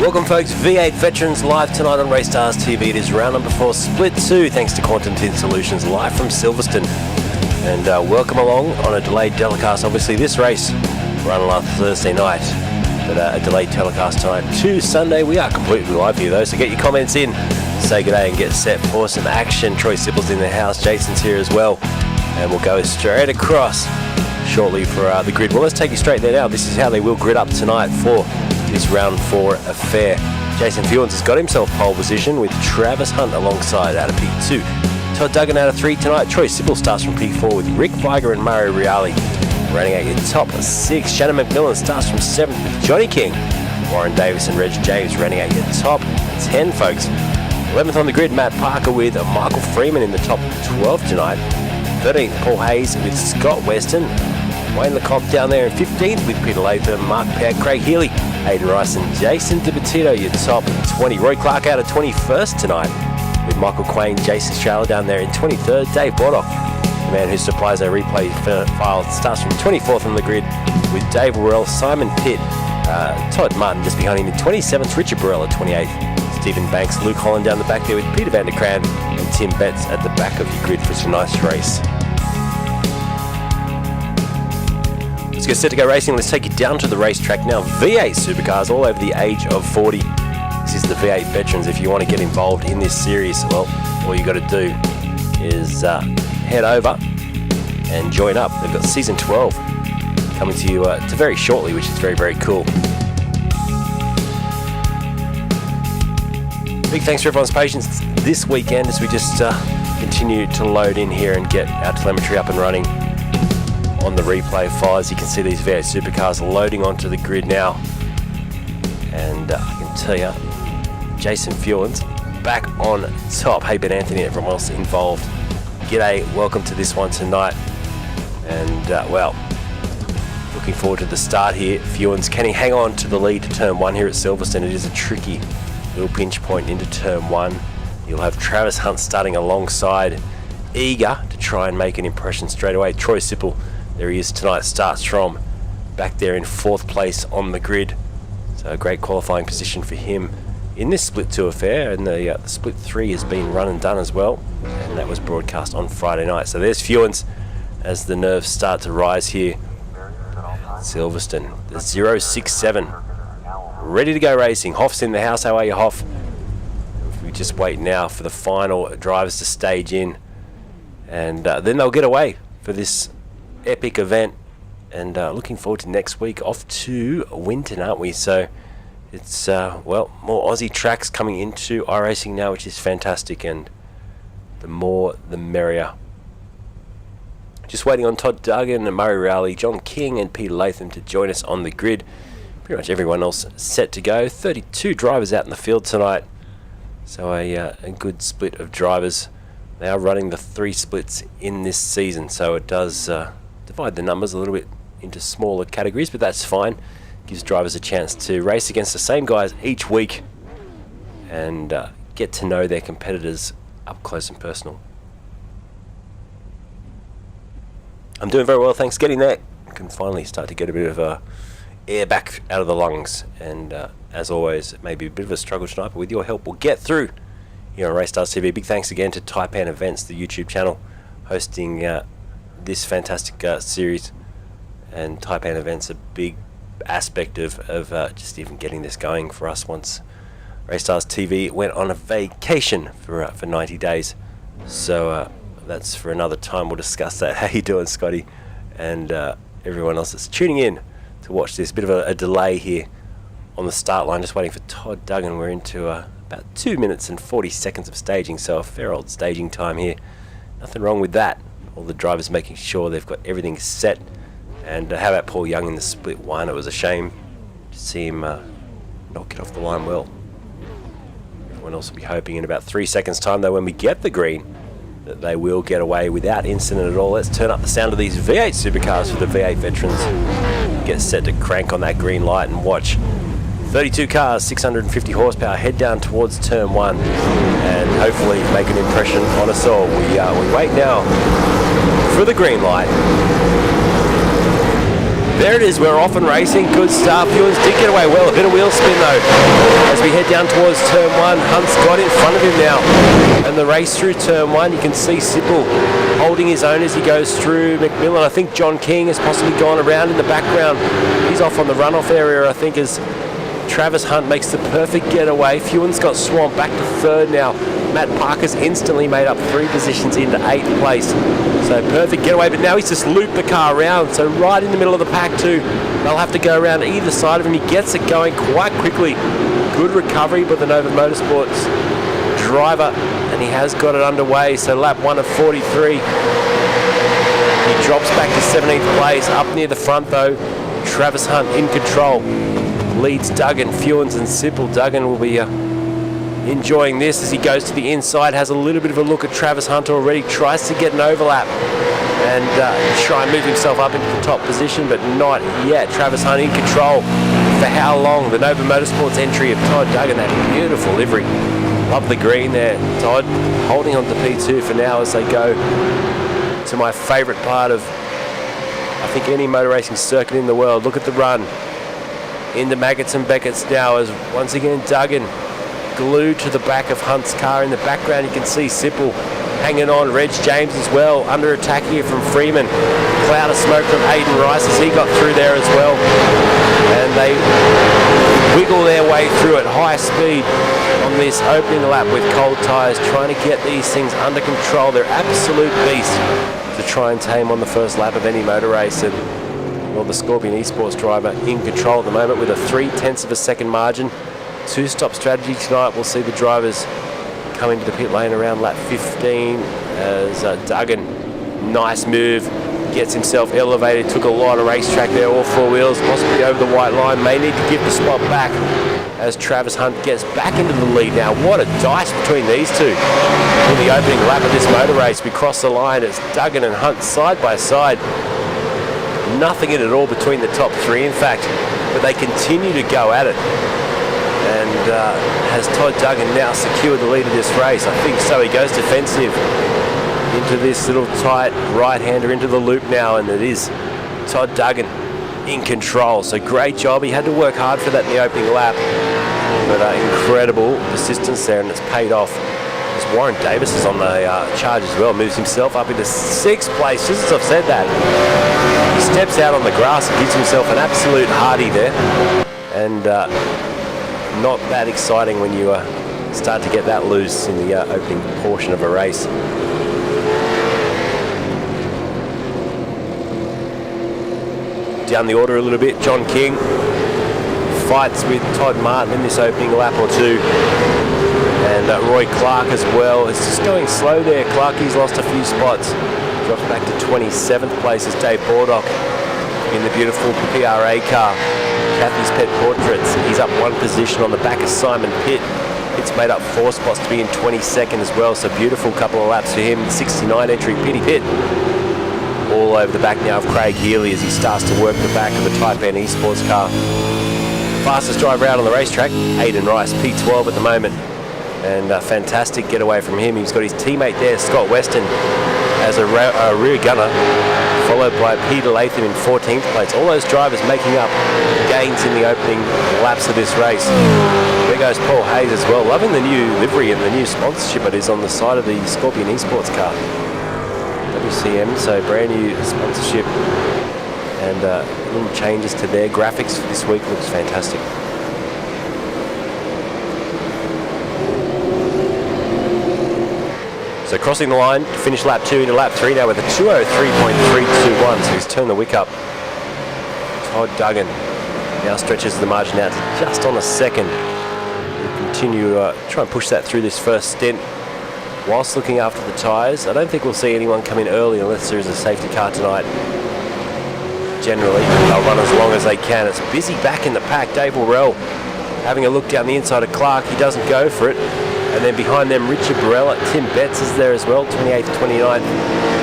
Welcome folks, V8 Veterans live tonight on Race Stars TV. It is round number 4, split 2, thanks to Quantum Tin Solutions, live from Silverstone. And welcome along on a delayed telecast. Obviously this race run last Thursday night, but a delayed telecast tonight to Sunday. We are completely live here though, so get your comments in, say good day and get set for some action. Troy Sipple's in the house, Jason's here as well, and we'll go straight across shortly for the grid. Well, let's take you straight there now. This is how they will grid up tonight for this round 4 affair. Jason Fewens has got himself pole position with Travis Hunt alongside out of P2. Todd Duggan out of 3 tonight. Troy Sipple starts from P4 with Rick Viger and Mario Reale running at your top 6. Shannon McMillan starts from 7th with Johnny King. Warren Davis and Reg James running at your top 10, folks. 11th on the grid, Matt Parker with Michael Freeman in the top 12 tonight. 13th, Paul Hayes with Scott Weston. Wayne Lecomte down there in 15th with Peter Latham, Mark Peck, Craig Healy, Hayden Rice and Jason DiBattito, your top 20. Roy Clark out of 21st tonight with Michael Quain, Jason Strahler down there in 23rd. Dave Boddock, the man who supplies our replay file, starts from 24th on the grid with Dave Worrell, Simon Pitt, Todd Martin just behind him in 27th, Richard Burrell at 28th, Stephen Banks, Luke Holland down the back there with Peter van der Kraan and Tim Betts at the back of your grid for some nice race. Let's get set to go racing. Let's take you down to the racetrack now. V8 Supercars all over the age of 40. This is the V8 Veterans. If you want to get involved in this series, well, all you got to do is head over and join up. They've got season 12 coming to you to very shortly, which is very, very cool. Big thanks for everyone's patience this weekend as we just continue to load in here and get our telemetry up and running on the replay file. As you can see, these V8 Supercars loading onto the grid now, and I can tell you, Jason Fewens back on top. Hey Ben Anthony, everyone else involved, g'day, welcome to this one tonight, and well, looking forward to the start here. Fewens, can he hang on to the lead to turn 1 here at Silverstone? It is a tricky little pinch point into turn 1. You'll have Travis Hunt starting alongside, eager to try and make an impression straight away. Troy Sipple, there he is tonight, starts from back there in 4th place on the grid. So a great qualifying position for him in this split 2 affair, and the split 3 has been run and done as well, and that was broadcast on Friday night. So there's Fewens as the nerves start to rise here at Silverstone. The 067 ready to go racing. Hoff's in the house. How are you, Hoff? We just wait now for the final drivers to stage in, and then they'll get away for this epic event, and looking forward to next week off to Winton, aren't we? So it's well, more Aussie tracks coming into iRacing now, which is fantastic, and the more the merrier. Just waiting on Todd Duggan and Murray Rowley, John King and Peter Latham to join us on the grid. Pretty much everyone else set to go. 32 drivers out in the field tonight, so a good split of drivers. They are running the 3 splits in this season, so it does divide the numbers a little bit into smaller categories, but that's fine. Gives drivers a chance to race against the same guys each week and get to know their competitors up close and personal. I'm doing very well, thanks. Getting there. I can finally start to get a bit of air back out of the lungs, and as always, it may be a bit of a struggle tonight, but with your help we'll get through here on Race Stars TV. Big thanks again to Taipan Events, the YouTube channel, hosting this fantastic series, and Taipan events a big aspect of just even getting this going for us once Race Stars TV went on a vacation for 90 days. So that's for another time. We'll discuss that. How you doing, Scotty? And everyone else that's tuning in to watch this. Bit of a delay here on the start line, just waiting for Todd Duggan. We're into about 2 minutes and 40 seconds of staging, so a fair old staging time here. Nothing wrong with that. All the drivers making sure they've got everything set. And how about Paul Young in the split one? It was a shame to see him not get off the line well. Everyone else will be hoping in about 3 seconds time, though, when we get the green, that they will get away without incident at all. Let's turn up the sound of these V8 Supercars for the V8 veterans. Get set to crank on that green light and watch 32 cars, 650 horsepower, head down towards turn one and hopefully make an impression on us all. We wait now for the green light. There it is, we're off and racing. Good start. Fuels did get away well. A bit of wheel spin though. As we head down towards turn one, Hunt's got in front of him now. And the race through turn one, you can see Sipple holding his own as he goes through McMillan. I think John King has possibly gone around in the background. He's off on the runoff area, I think, as Travis Hunt makes the perfect getaway. Fuen's got swamped back to third now. Matt Parker's instantly made up 3 positions into 8th place. So perfect getaway, but now he's just looped the car around. So right in the middle of the pack too. They'll have to go around either side of him. He gets it going quite quickly. Good recovery by the Nova Motorsports driver, and he has got it underway. So lap 1 of 43. He drops back to 17th place. Up near the front though, Travis Hunt in control. Leads Duggan, Fuens and Sipple. Duggan will be enjoying this as he goes to the inside, has a little bit of a look at Travis Hunt already, tries to get an overlap and try and move himself up into the top position, but not yet. Travis Hunt in control for how long? The Nova Motorsports entry of Todd Duggan, that beautiful livery. Love the green there. Todd holding on to P2 for now as they go to my favourite part of, I think, any motor racing circuit in the world. Look at the run into Maggots and Beckett's now as once again Duggan glued to the back of Hunt's car. In the background you can see Sipple hanging on, Reg James as well, under attack here from Freeman. Cloud of smoke from Hayden Rice as he got through there as well. And they wiggle their way through at high speed on this opening lap with cold tyres, trying to get these things under control. They're absolute beasts to try and tame on the first lap of any motor race. And well, the Scorpion Esports driver in control at the moment with a 0.3 of a second margin. 2-stop strategy tonight. We'll see the drivers come into the pit lane around lap 15 as Duggan, nice move, gets himself elevated, took a lot of racetrack there, all 4 wheels, possibly over the white line, may need to give the spot back as Travis Hunt gets back into the lead now. What a dice between these two in the opening lap of this motor race. We cross the line as Duggan and Hunt side by side. Nothing in it all between the top 3, in fact, but they continue to go at it. And has Todd Duggan now secured the lead of this race? I think so. He goes defensive into this little tight right-hander into the loop now, and it is Todd Duggan in control. So great job. He had to work hard for that in the opening lap, but incredible persistence there, and it's paid off. As Warren Davis is on the charge as well, moves himself up into 6th place, just as I've said that. He steps out on the grass and gives himself an absolute hardy there, and not that exciting when you start to get that loose in the opening portion of a race. Down the order a little bit, John King fights with Todd Martin in this opening lap or two, and Roy Clark as well. It's just going slow there. Clarkie's lost a few spots, drops back to 27th place as Dave Bordock in the beautiful PRA car, Kathy's Pet Portraits. He's up 1 position on the back of Simon Pitt. Pitt's made up 4 spots to be in 22nd as well, so beautiful couple of laps for him. 69 entry, Pitty Pitt all over the back now of Craig Healy as he starts to work the back of the Taipan Esports car. Fastest driver out on the racetrack, Hayden Rice, P12 at the moment, and a fantastic getaway from him. He's got his teammate there, Scott Weston, as a rear gunner, followed by Peter Latham in 14th place. All those drivers making up gains in the opening laps of this race. There goes Paul Hayes as well, loving the new livery and the new sponsorship it is on the side of the Scorpion Esports car. WCM, so brand new sponsorship and little changes to their graphics for this week. Looks fantastic. So crossing the line, finish lap 2 into lap 3 now with a 2:03.321. So he's turned the wick up. Todd Duggan now stretches the margin out to just on a second. He'll continue try and push that through this first stint whilst looking after the tyres. I don't think we'll see anyone come in early unless there is a safety car tonight. Generally, they'll run as long as they can. It's busy back in the pack. Dave Worrell having a look down the inside of Clark. He doesn't go for it. And then behind them, Richard Barella. Tim Betts is there as well, 28th, 29th.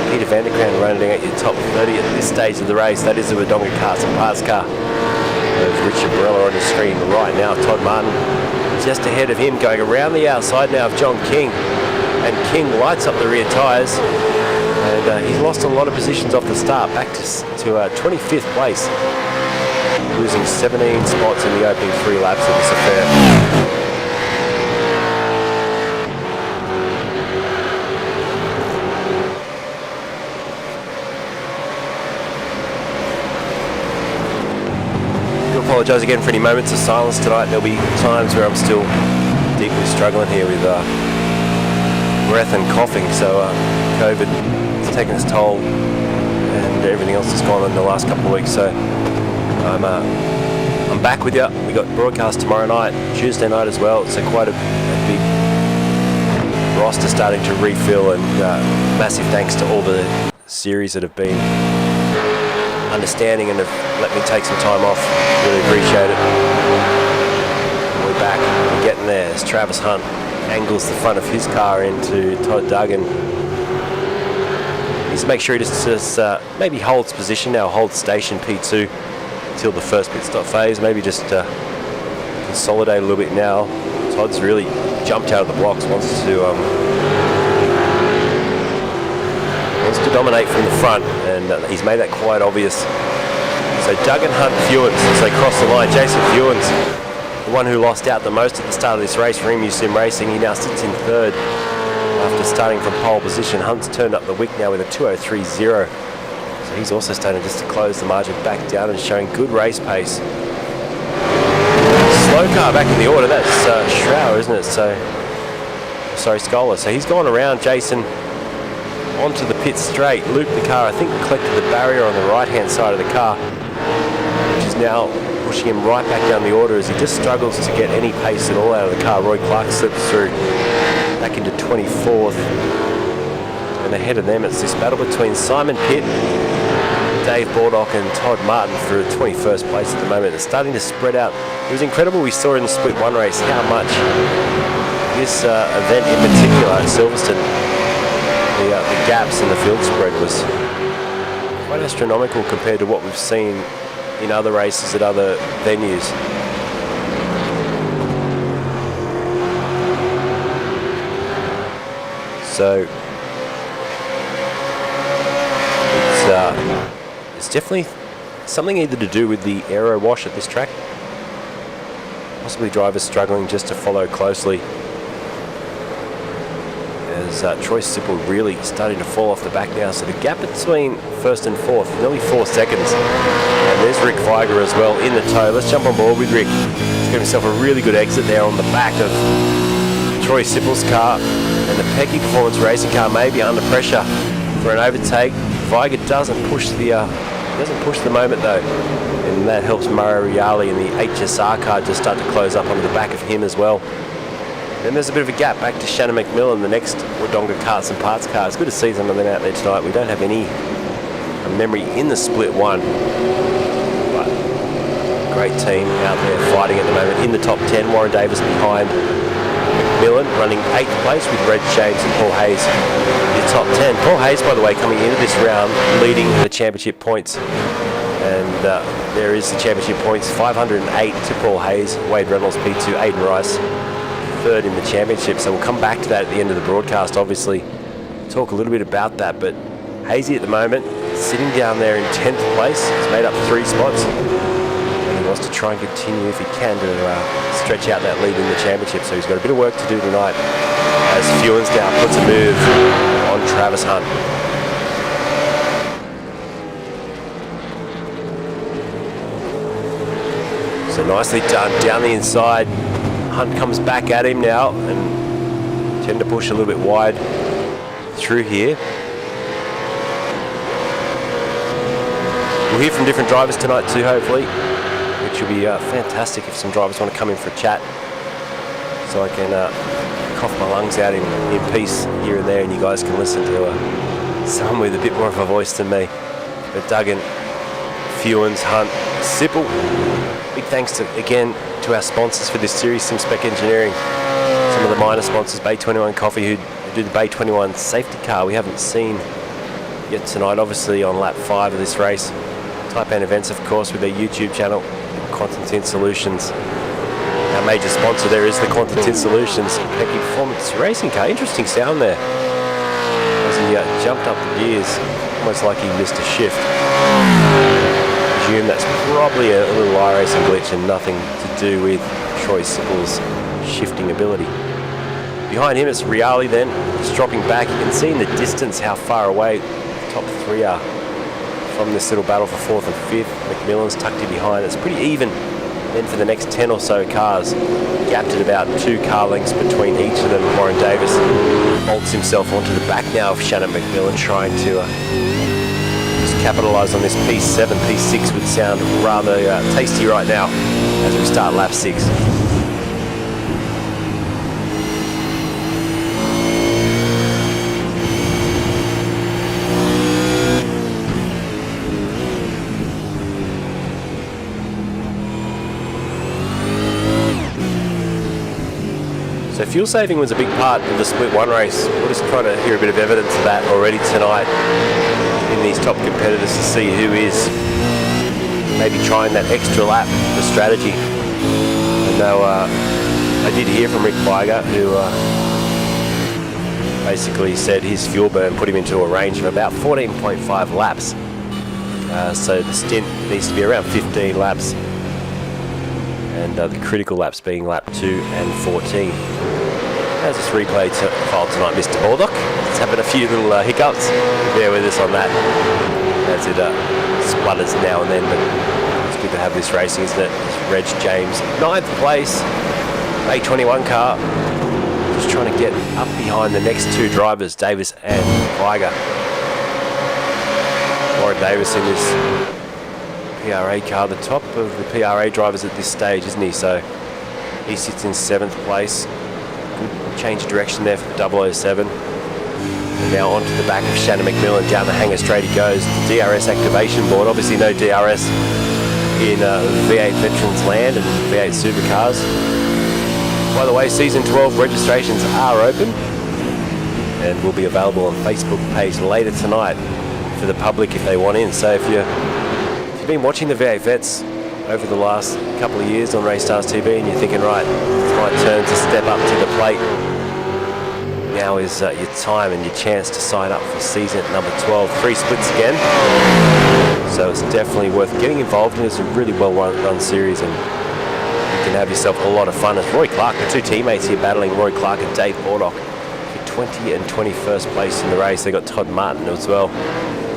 Peter Vanderkrant running at your top 30 at this stage of the race. That is the Wodonga Cars and Parts car. There's Richard Barella on the screen right now. Todd Martin just ahead of him, going around the outside now of John King. And King lights up the rear tyres. And he's lost a lot of positions off the start, back to 25th place. Losing 17 spots in the opening 3 laps of this affair. Apologise again for any moments of silence tonight. There'll be times where I'm still deeply struggling here with breath and coughing, so COVID has taken its toll and everything else that's gone on in the last couple of weeks. So I'm back with you. We got broadcast tomorrow night, Tuesday night as well, so quite a big roster starting to refill, and massive thanks to all the series that have been understanding and have let me take some time off. Really appreciate it. We're back. We're getting there as Travis Hunt angles the front of his car into Todd Duggan. Just make sure he just maybe holds position now, holds station P2 until the first pit stop phase. Maybe just consolidate a little bit now. Todd's really jumped out of the blocks, wants to dominate from the front, and he's made that quite obvious. So Duggan, Hunt, Fewens as they cross the line. Jason Fewens, the one who lost out the most at the start of this race for Emu Sim Racing, he now sits in third after starting from pole position. Hunt's turned up the wick now with a 2:03.0. So he's also starting just to close the margin back down and showing good race pace. Slow car back in the order. That's Schrower, isn't it? So, sorry, Scholar. So he's gone around Jason onto the pit straight, looped the car, I think collected the barrier on the right-hand side of the car, which is now pushing him right back down the order as he just struggles to get any pace at all out of the car. Roy Clark slips through back into 24th. And ahead of them, it's this battle between Simon Pitt, Dave Baldock and Todd Martin for 21st place at the moment. It's starting to spread out. It was incredible, we saw in the Split 1 race how much this event in particular at Silverstone, the gaps in the field spread was quite astronomical compared to what we've seen in other races at other venues. So it's definitely something either to do with the aero wash at this track, possibly drivers struggling just to follow closely, as Troy Sipple really starting to fall off the back now. So the gap between first and fourth, nearly 4 seconds. And there's Rick Viger as well in the tow. Let's jump on board with Rick. He's got himself a really good exit there on the back of Troy Sipple's car. And the Pecky Performance Racing car may be under pressure for an overtake. Viger doesn't push the moment though. And that helps Murray Riali and the HSR car just start to close up onto the back of him as well. Then there's a bit of a gap back to Shannon McMillan, the next Wodonga Carts and Parts car. It's good to see some of them out there tonight. We don't have any memory in the Split 1. But great team out there fighting at the moment in the top 10. Warren Davis behind McMillan, running 8th place with Red James and Paul Hayes in the top 10. Paul Hayes, by the way, coming into this round, leading the championship points. And there is the championship points, 508 to Paul Hayes, Wade Reynolds P2, Aidan Rice third in the championship. So we'll come back to that at the end of the broadcast, obviously talk a little bit about that. But Hazy at the moment sitting down there in 10th place. He's made up 3 spots and he wants to try and continue if he can to stretch out that lead in the championship. So he's got a bit of work to do tonight as Fewens now puts a move on Travis Hunt. So nicely done, down the inside. Hunt comes back at him now and tend to push a little bit wide through here. We'll hear from different drivers tonight too, hopefully, which will be fantastic if some drivers want to come in for a chat, so I can cough my lungs out in peace here and there, and you guys can listen to someone with a bit more of a voice than me. But Duggan, Fewens, Hunt, Sipple, big thanks again to our sponsors for this series, SimSpec Engineering, some of the minor sponsors, Bay 21 Coffee, who do the Bay 21 safety car we haven't seen yet tonight, obviously on lap 5 of this race. Taipan Events, of course, with their YouTube channel, Constantin Solutions. Our major sponsor there is the Constantin Solutions Pecky Performance Racing Car. Interesting sound there, as he jumped up the gears, almost like he missed a shift. I presume that's probably a little iracing glitch and nothing to do with Troy Sipple's shifting ability. Behind him it's Riali then, just dropping back. You can see in the distance how far away the top 3 are from this little battle for 4th and 5th. McMillan's tucked in behind. It's pretty even then for the next 10 or so cars, gapped at about 2 car lengths between each of them. Warren Davis bolts himself onto the back now of Shannon McMillan, trying to just capitalise on this P7. P6 would sound rather tasty right now as we start lap 6. So fuel saving was a big part of the Split 1 race. We're just trying to hear a bit of evidence of that already tonight in these top competitors to see who is maybe trying that extra lap for strategy. And though I did hear from Rick Biger, who basically said his fuel burn put him into a range of about 14.5 laps. So the stint needs to be around 15 laps. And the critical laps being lap 2 and 14. How's this replay file tonight, Mr. Baldock? It's having a few little hiccups. Bear with us on that as it splutters now and then, but it's good to have this racing, isn't it? It's Reg James, 9th place, Bay 21 car, just trying to get up behind the next 2 drivers, Davis and Weiger. Warren Davis in this PRA car, the top of the PRA drivers at this stage, isn't he? So he sits in 7th place. Good change of direction there for 007. And now onto the back of Shannon McMillan. Down the hangar straight he goes. The DRS activation board. Obviously no DRS in V8 Veterans Land and V8 Supercars. By the way, Season 12 registrations are open and will be available on Facebook page later tonight for the public if they want in. So if you've been watching the V8 Vets over the last couple of years on Racestars TV and you're thinking, right, it's my turn to step up to the plate, now is your time and your chance to sign up for season number 12. 3 splits again, so it's definitely worth getting involved in. It's a really well run series and you can have yourself a lot of fun. As Roy Clark, the 2 teammates here battling, Roy Clark and Dave Baldock, for 20 and 21st place in the race. They got Todd Martin as well,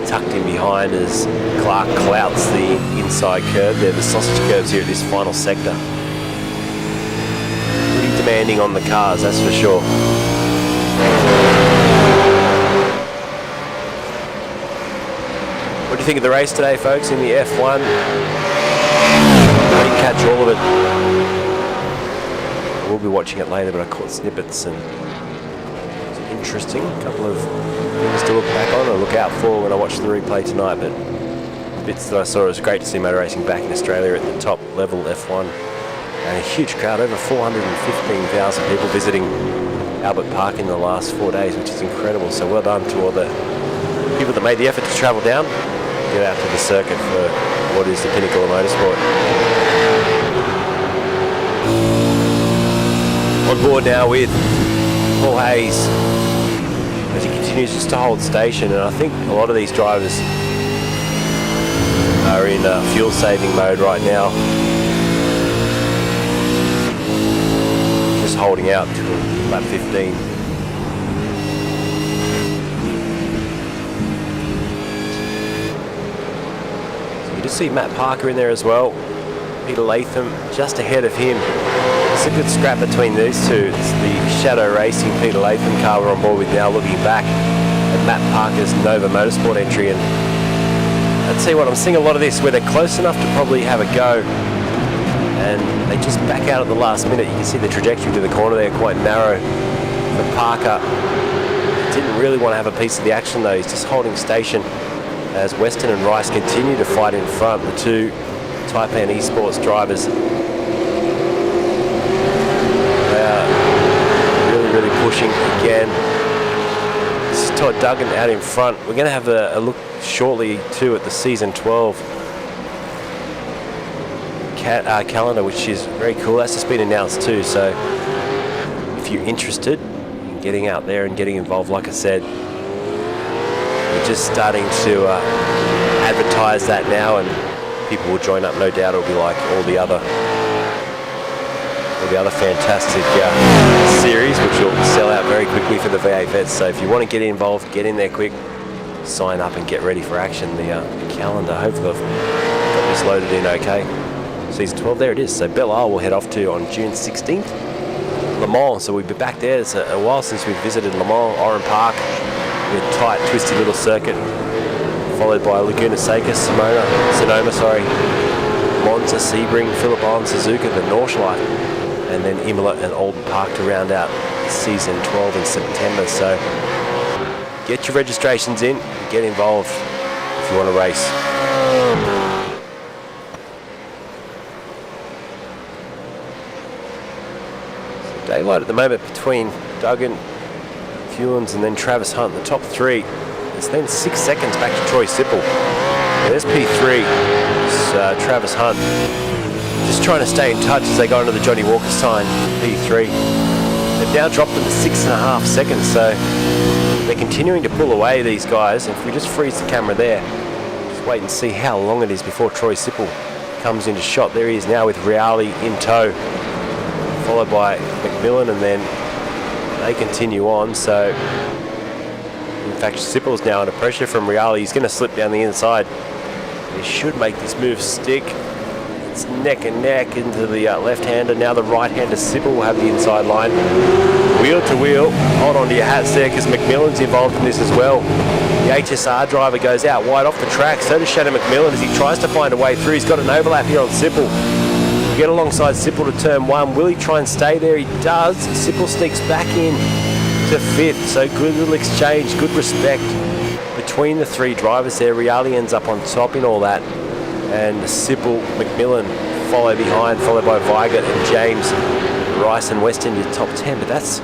tucked in behind as Clark clouts the inside curve there, the sausage curves here at this final sector. Pretty demanding on the cars, that's for sure. What do you think of the race today, folks, in the F1? I didn't catch all of it. We'll be watching it later, but I caught snippets and it's interesting. A couple of things to look back on or look out for when I watch the replay tonight, but the bits that I saw, it was great to see motor racing back in Australia at the top level F1, and a huge crowd, over 415,000 people visiting Albert Park in the last 4 days, which is incredible. So well done to all the people that made the effort to travel down, get out to the circuit for what is the pinnacle of motorsport. On board now with Paul Hayes as he continues just to hold station, and I think a lot of these drivers are in fuel saving mode right now, just holding out to lap 15. So you just see Matt Parker in there as well, Peter Latham just ahead of him. It's a good scrap between these two. It's the Shadow Racing Peter Latham car we're on board with now, looking back at Matt Parker's Nova Motorsport entry. And I'd tell you what, I'm seeing a lot of this where they're close enough to probably have a go, and they just back out at the last minute. You can see the trajectory to the corner there, quite narrow for Parker. Didn't really want to have a piece of the action though. He's just holding station as Weston and Rice continue to fight in front, the two Taipan Esports drivers. They are really pushing again. This is Todd Duggan out in front. We're going to have a look shortly too at the season 12 calendar, which is very cool. That's just been announced too, so if you're interested in getting out there and getting involved, like I said, we're just starting to advertise that now, and people will join up. No doubt it'll be like all the other fantastic series, which will sell out very quickly for the V8 vets. So if you want to get involved, get in there quick, sign up and get ready for action. The calendar, hopefully I've got this loaded in okay. Season 12, there it is. So Belle Isle we'll head off to on June 16th. Le Mans, so we'll be back there. It's a while since we've visited Le Mans, Oran Park, a tight, twisty little circuit, followed by Laguna Seca, Sonoma, Monza, Sebring, Phillip Island, Suzuka, the Nordschleife, and then Imola and Alden Park to round out season 12 in September. So get your registrations in, get involved if you want to race. Daylight at the moment between Duggan, Hewlins and then Travis Hunt, the top three. It's then 6 seconds back to Troy Sipple. There's P3, it's Travis Hunt. Just trying to stay in touch as they go into the Johnny Walker sign, P3. They've now dropped them to 6.5 seconds, so they're continuing to pull away, these guys. If we just freeze the camera there, just wait and see how long it is before Troy Sipple comes into shot. There he is now with Reali in tow, followed by McMillan, and then they continue on. So in fact, Sipple's now under pressure from Reali. He's going to slip down the inside. He should make this move stick. It's neck and neck into the left-hander. Now the right-hander Sipple will have the inside line. Wheel to wheel. Hold on to your hats there, because McMillan's involved in this as well. The HSR driver goes out wide off the track. So does Shannon McMillan as he tries to find a way through. He's got an overlap here on Sipple. Get alongside Sipple to turn one. Will he try and stay there? He does. Sipple sneaks back in to fifth. So good little exchange, good respect between the three drivers there. Reali ends up on top in all that, and Sipple, McMillan follow behind, followed by Weigert and James, Rice and Weston, your top 10. But that's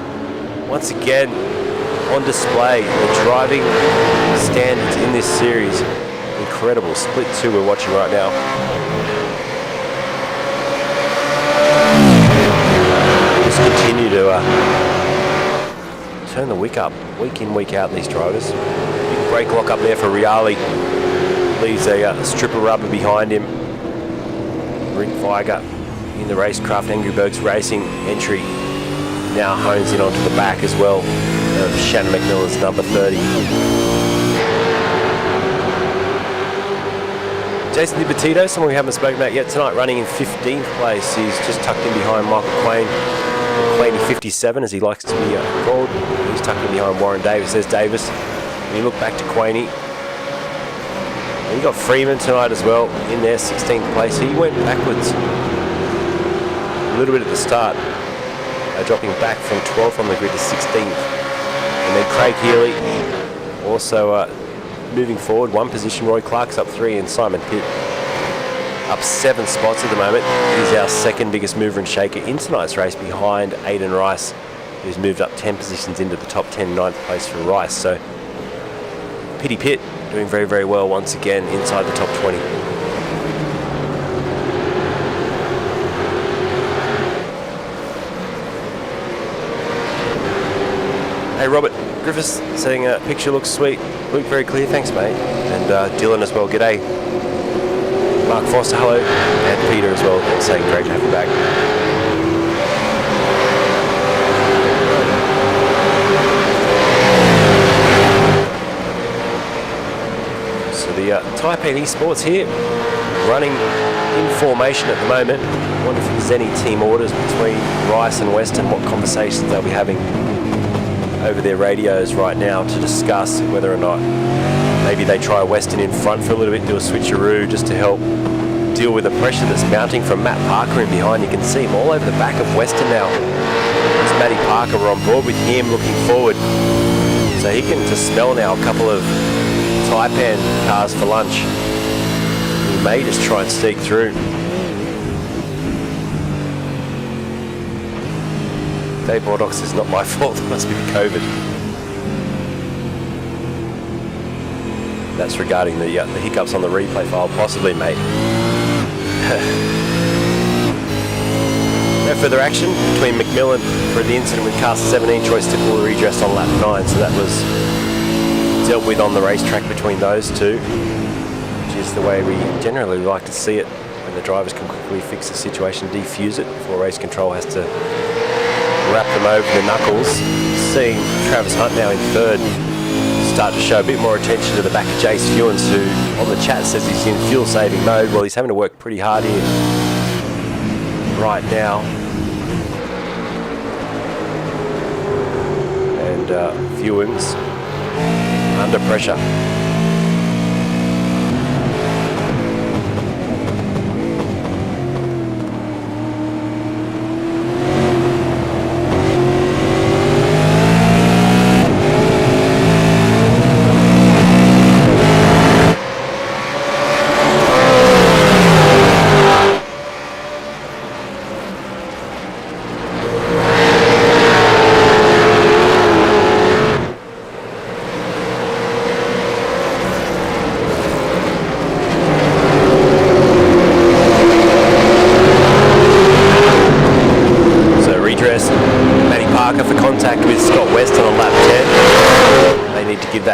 once again on display, the driving standards in this series. Incredible. Split 2 we're watching right now. Just continue to turn the wick up, week in, week out, these drivers. Big brake lock up there for Reali. Leaves a strip of rubber behind him. Rick Weigert in the racecraft, Angry Birds Racing entry, now hones in onto the back as well of Shannon McMillan's number 30. Jason DiBattito, someone we haven't spoken about yet tonight, running in 15th place. He's just tucked in behind Michael Quain. Quainey 57, as he likes to be called. He's tucked in behind Warren Davis. There's Davis. When you look back to Quainey, and you got Freeman tonight as well in there, 16th place. He went backwards a little bit at the start, dropping back from 12th on the grid to 16th. And then Craig Healy also moving forward 1 position. Roy Clark's up 3, and Simon Pitt up 7 spots at the moment. He's our second biggest mover and shaker in tonight's race, behind Aidan Rice, who's moved up 10 positions into the top 10, 9th place for Rice. So Pitty Pitt doing very, very well once again inside the top 20. Hey Robert Griffiths saying picture looks sweet. Look very clear, thanks mate. And Dylan as well, g'day. Mark Foster, hello. And Peter as well, saying great to have you back. So the Taipan Esports here, running in formation at the moment. I wonder if there's any team orders between Rice and Weston, what conversations they'll be having over their radios right now to discuss whether or not maybe they try Weston in front for a little bit, do a switcheroo just to help deal with the pressure that's mounting from Matt Parker in behind. You can see him all over the back of Weston now. There's Matty Parker, we're on board with him looking forward. So he can just smell now a couple of Taipan cars for lunch. He may just try and sneak through. Dave Bordox is not my fault, it must be COVID. That's regarding the hiccups on the replay file, possibly, mate. No further action between McMillan for the incident with car 17. Troy Stipple redressed on lap 9, so that was dealt with on the racetrack between those two, which is the way we generally like to see it, when the drivers can quickly fix the situation, defuse it before race control has to wrap them over the knuckles. Seeing Travis Hunt now in third start to show a bit more attention to the back of Jace Fewens, who on the chat says he's in fuel saving mode. Well, he's having to work pretty hard here right now. And Fewens under pressure.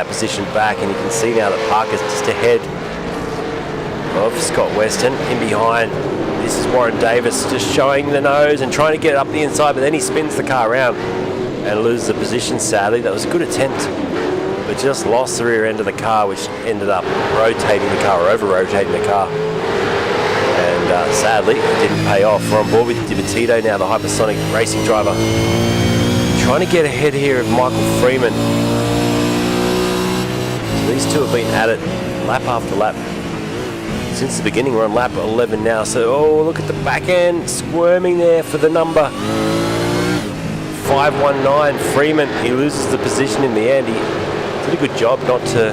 Position back, and you can see now that Parker's just ahead of Scott Weston. In behind, this is Warren Davis just showing the nose and trying to get up the inside, but then he spins the car around and loses the position, sadly. That was a good attempt, but just lost the rear end of the car, which ended up rotating the car, or over-rotating the car. And sadly, it didn't pay off. We're on board with Divertito now, the hypersonic racing driver. Trying to get ahead here of Michael Freeman. These two have been at it lap after lap since the beginning. We're on lap 11 now, so look at the back end squirming there for the number 519. Freeman, he loses the position in the end. He did a good job not to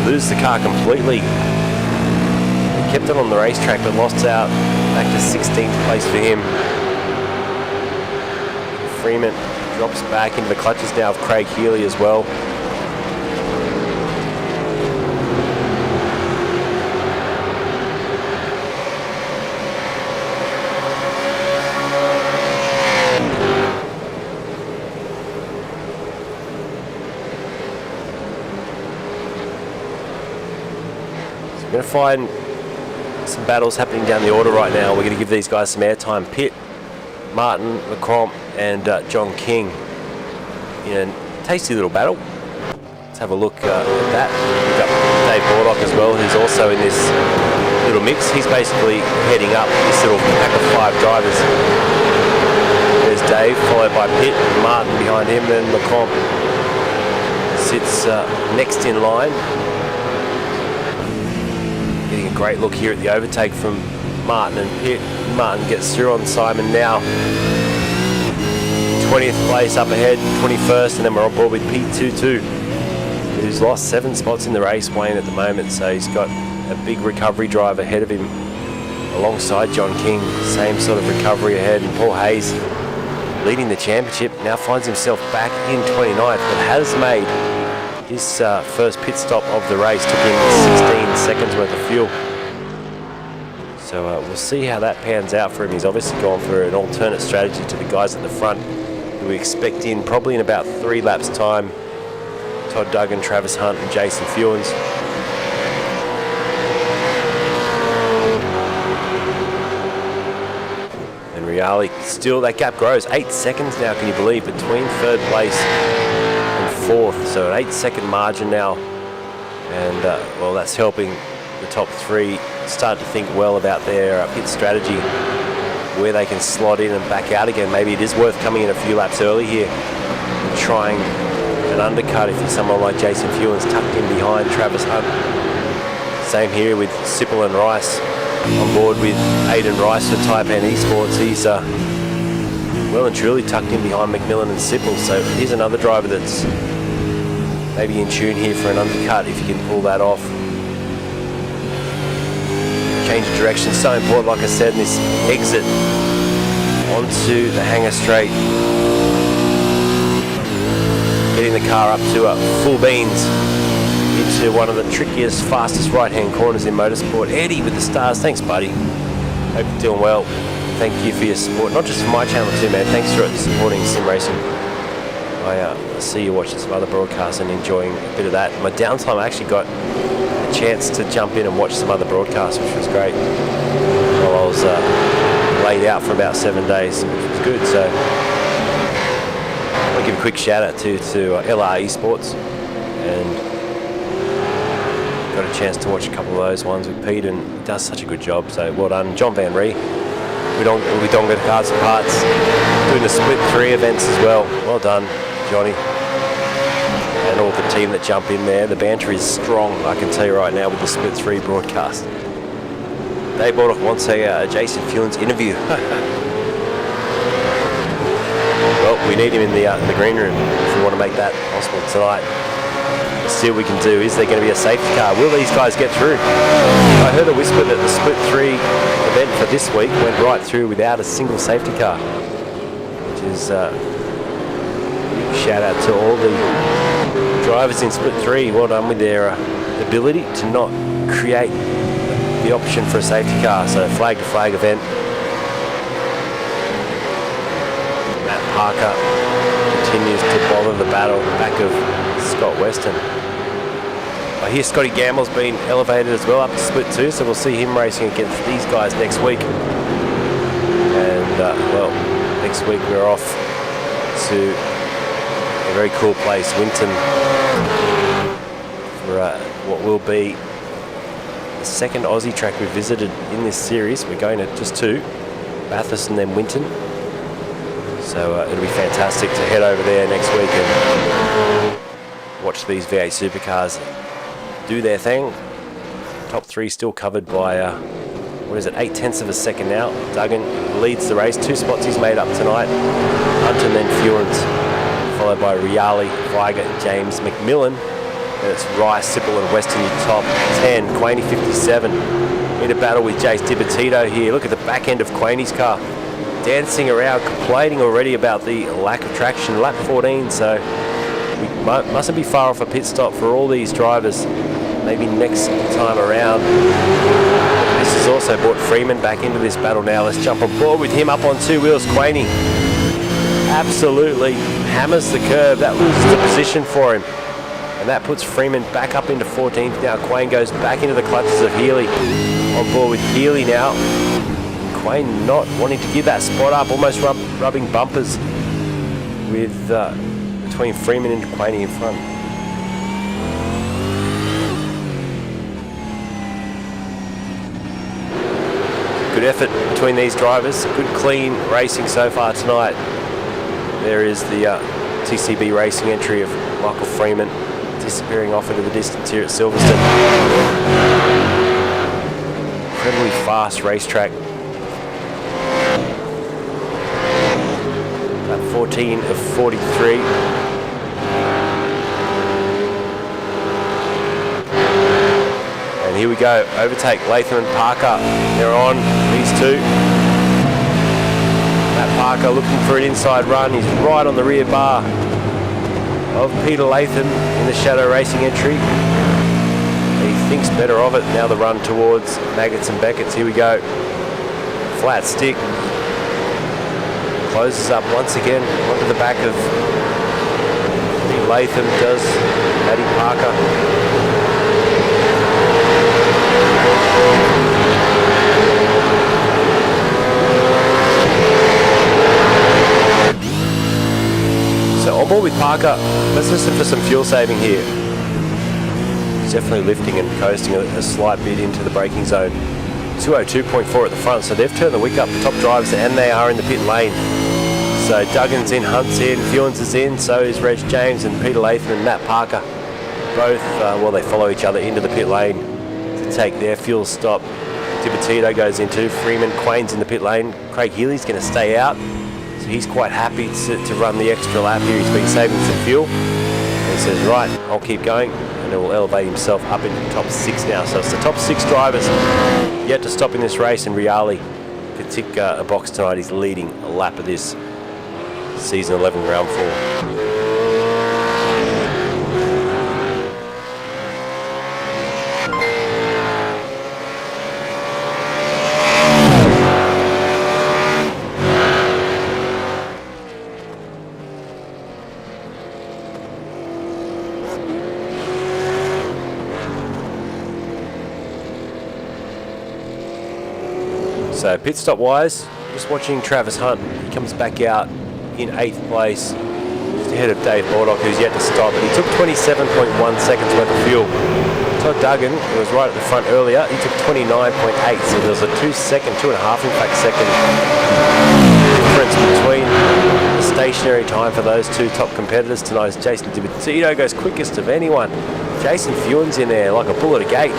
lose the car completely. He kept it on the racetrack but lost out back to 16th place for him. Freeman drops back into the clutches now of Craig Healy as well. We're going to find some battles happening down the order right now. We're going to give these guys some airtime. Pitt, Martin, LeCromp and John King in a tasty little battle. Let's have a look at that. We've got Dave Bordock as well, who's also in this little mix. He's basically heading up this little pack of 5 drivers. There's Dave, followed by Pitt, Martin behind him, then LeCromp sits next in line. Getting a great look here at the overtake from Martin and Pitt. Martin gets through on Simon now. 20th place up ahead, 21st, and then we're on board with P22, who's lost 7 spots in the race, Wayne, at the moment. So he's got a big recovery drive ahead of him alongside John King. Same sort of recovery ahead, and Paul Hayes leading the championship now finds himself back in 29th, but has made his first pit stop of the race. Took him 16 seconds worth of fuel. So we'll see how that pans out for him. He's obviously gone for an alternate strategy to the guys at the front, who we expect in probably in about 3 laps time. Todd Duggan, Travis Hunt and Jason Fewens. And Reali, still that gap grows. 8 seconds now, can you believe, between 3rd place and 4th. So an 8-second margin now. And well, that's helping the top 3 start to think well about their pit strategy, where they can slot in and back out again. Maybe it is worth coming in a few laps early here and trying an undercut if you're someone like Jason Fuelin's tucked in behind Travis Hunt. Same here with Sipple and Rice on board with Aidan Rice for Taipan Esports. He's well and truly tucked in behind McMillan and Sipple, so here's another driver that's maybe in tune here for an undercut if you can pull that off. Change of direction, so important, like I said, in this exit onto the hangar straight. Getting the car up to full beans into one of the trickiest, fastest right-hand corners in motorsport. Eddie with the stars, thanks buddy. Hope you're doing well. Thank you for your support, not just for my channel too, man. Thanks for supporting sim racing. I see you watching some other broadcasts and enjoying a bit of that. In my downtime, I actually got a chance to jump in and watch some other broadcasts, which was great. While I was laid out for about 7 days, which was good. So I'll give a quick shout out to LR Esports, and got a chance to watch a couple of those ones with Pete, and he does such a good job. So well done, John Van Ree. We don't get Cars and Parts doing the split 3 events as well. Well done, Johnny, and all the team that jump in there. The banter is strong, I can tell you right now, with the split 3 broadcast. Dave Baldock wants a Jason Fuelin's interview. Well, we need him in the green room if we want to make that possible tonight. Let's see what we can do. Is there going to be a safety car? Will these guys get through? I heard a whisper that the split 3 event for this week went right through without a single safety car, which is shout out to all the drivers in split 3. Well done with their ability to not create the option for a safety car. So flag to flag event. Matt Parker continues to bother the battle back of Scott Weston. I hear Scotty Gamble's been elevated as well up to split 2, so we'll see him racing against these guys next week. And well, next week we're off to a very cool place, Winton, for what will be the second Aussie track we've visited in this series. We're going to just 2, Bathurst and then Winton. So it'll be fantastic to head over there next week and watch these V8 Supercars do their thing. Top 3 still covered by, what is it, 0.8 of a second now. Duggan leads the race. 2 spots he's made up tonight. Hunt and then Fuelin's, followed by Riali, Weiger, James, McMillan. And it's Rice, Sipple and Weston in top 10. Quaney 57 in a battle with Jace Dibatito here. Look at the back end of Quaney's car. Dancing around, complaining already about the lack of traction. Lap 14, so we mustn't be far off a pit stop for all these drivers. Maybe next time around. This has also brought Freeman back into this battle now. Let's jump on board with him up on 2 wheels. Quaney absolutely hammers the curve. That loses the position for him. And that puts Freeman back up into 14th now. Quayne goes back into the clutches of Healy. On board with Healy now. Quayne not wanting to give that spot up, almost rubbing bumpers with between Freeman and Quaney in front. Good effort between these drivers. Good clean racing so far tonight. There is the TCB racing entry of Michael Freeman disappearing off into the distance here at Silverstone. Incredibly fast racetrack. Lap 14 of 43. And here we go, overtake Latham and Parker. They're on, these 2. Matt Parker looking for an inside run. He's right on the rear bar of Peter Latham in the Shadow Racing entry. He thinks better of it. Now the run towards Maggots and Beckett's. Here we go. Flat stick. Closes up once again onto the back of Peter Latham, does Matty Parker. So on board with Parker, let's listen for some fuel saving here. He's definitely lifting and coasting a slight bit into the braking zone. 202.4 at the front, so they've turned the wick up, the top drivers, and they are in the pit lane. So Duggan's in, Hunt's in, Fewens is in, so is Reg James and Peter Latham and Matt Parker. Both, they follow each other into the pit lane to take their fuel stop. Tibertito goes into, Freeman, Quain's in the pit lane. Craig Healy's going to stay out, so he's quite happy to run the extra lap here. He's been saving some fuel. And he says, right, I'll keep going, and he will elevate himself up into the top 6 now. So it's the top 6 drivers yet to stop in this race, and Riali could tick a box tonight. He's leading a lap of this season 11 round 4. So pit stop wise, just watching Travis Hunt. He comes back out in 8th place, just ahead of Dave Baldock, who's yet to stop. But he took 27.1 seconds worth of fuel. Todd Duggan, who was right at the front earlier, he took 29.8. So there was a 2.5 in fact second difference between the stationary time for those two top competitors tonight. As Jason Tibertito goes quickest of anyone. Jason Fewens in there like a bull at a gate.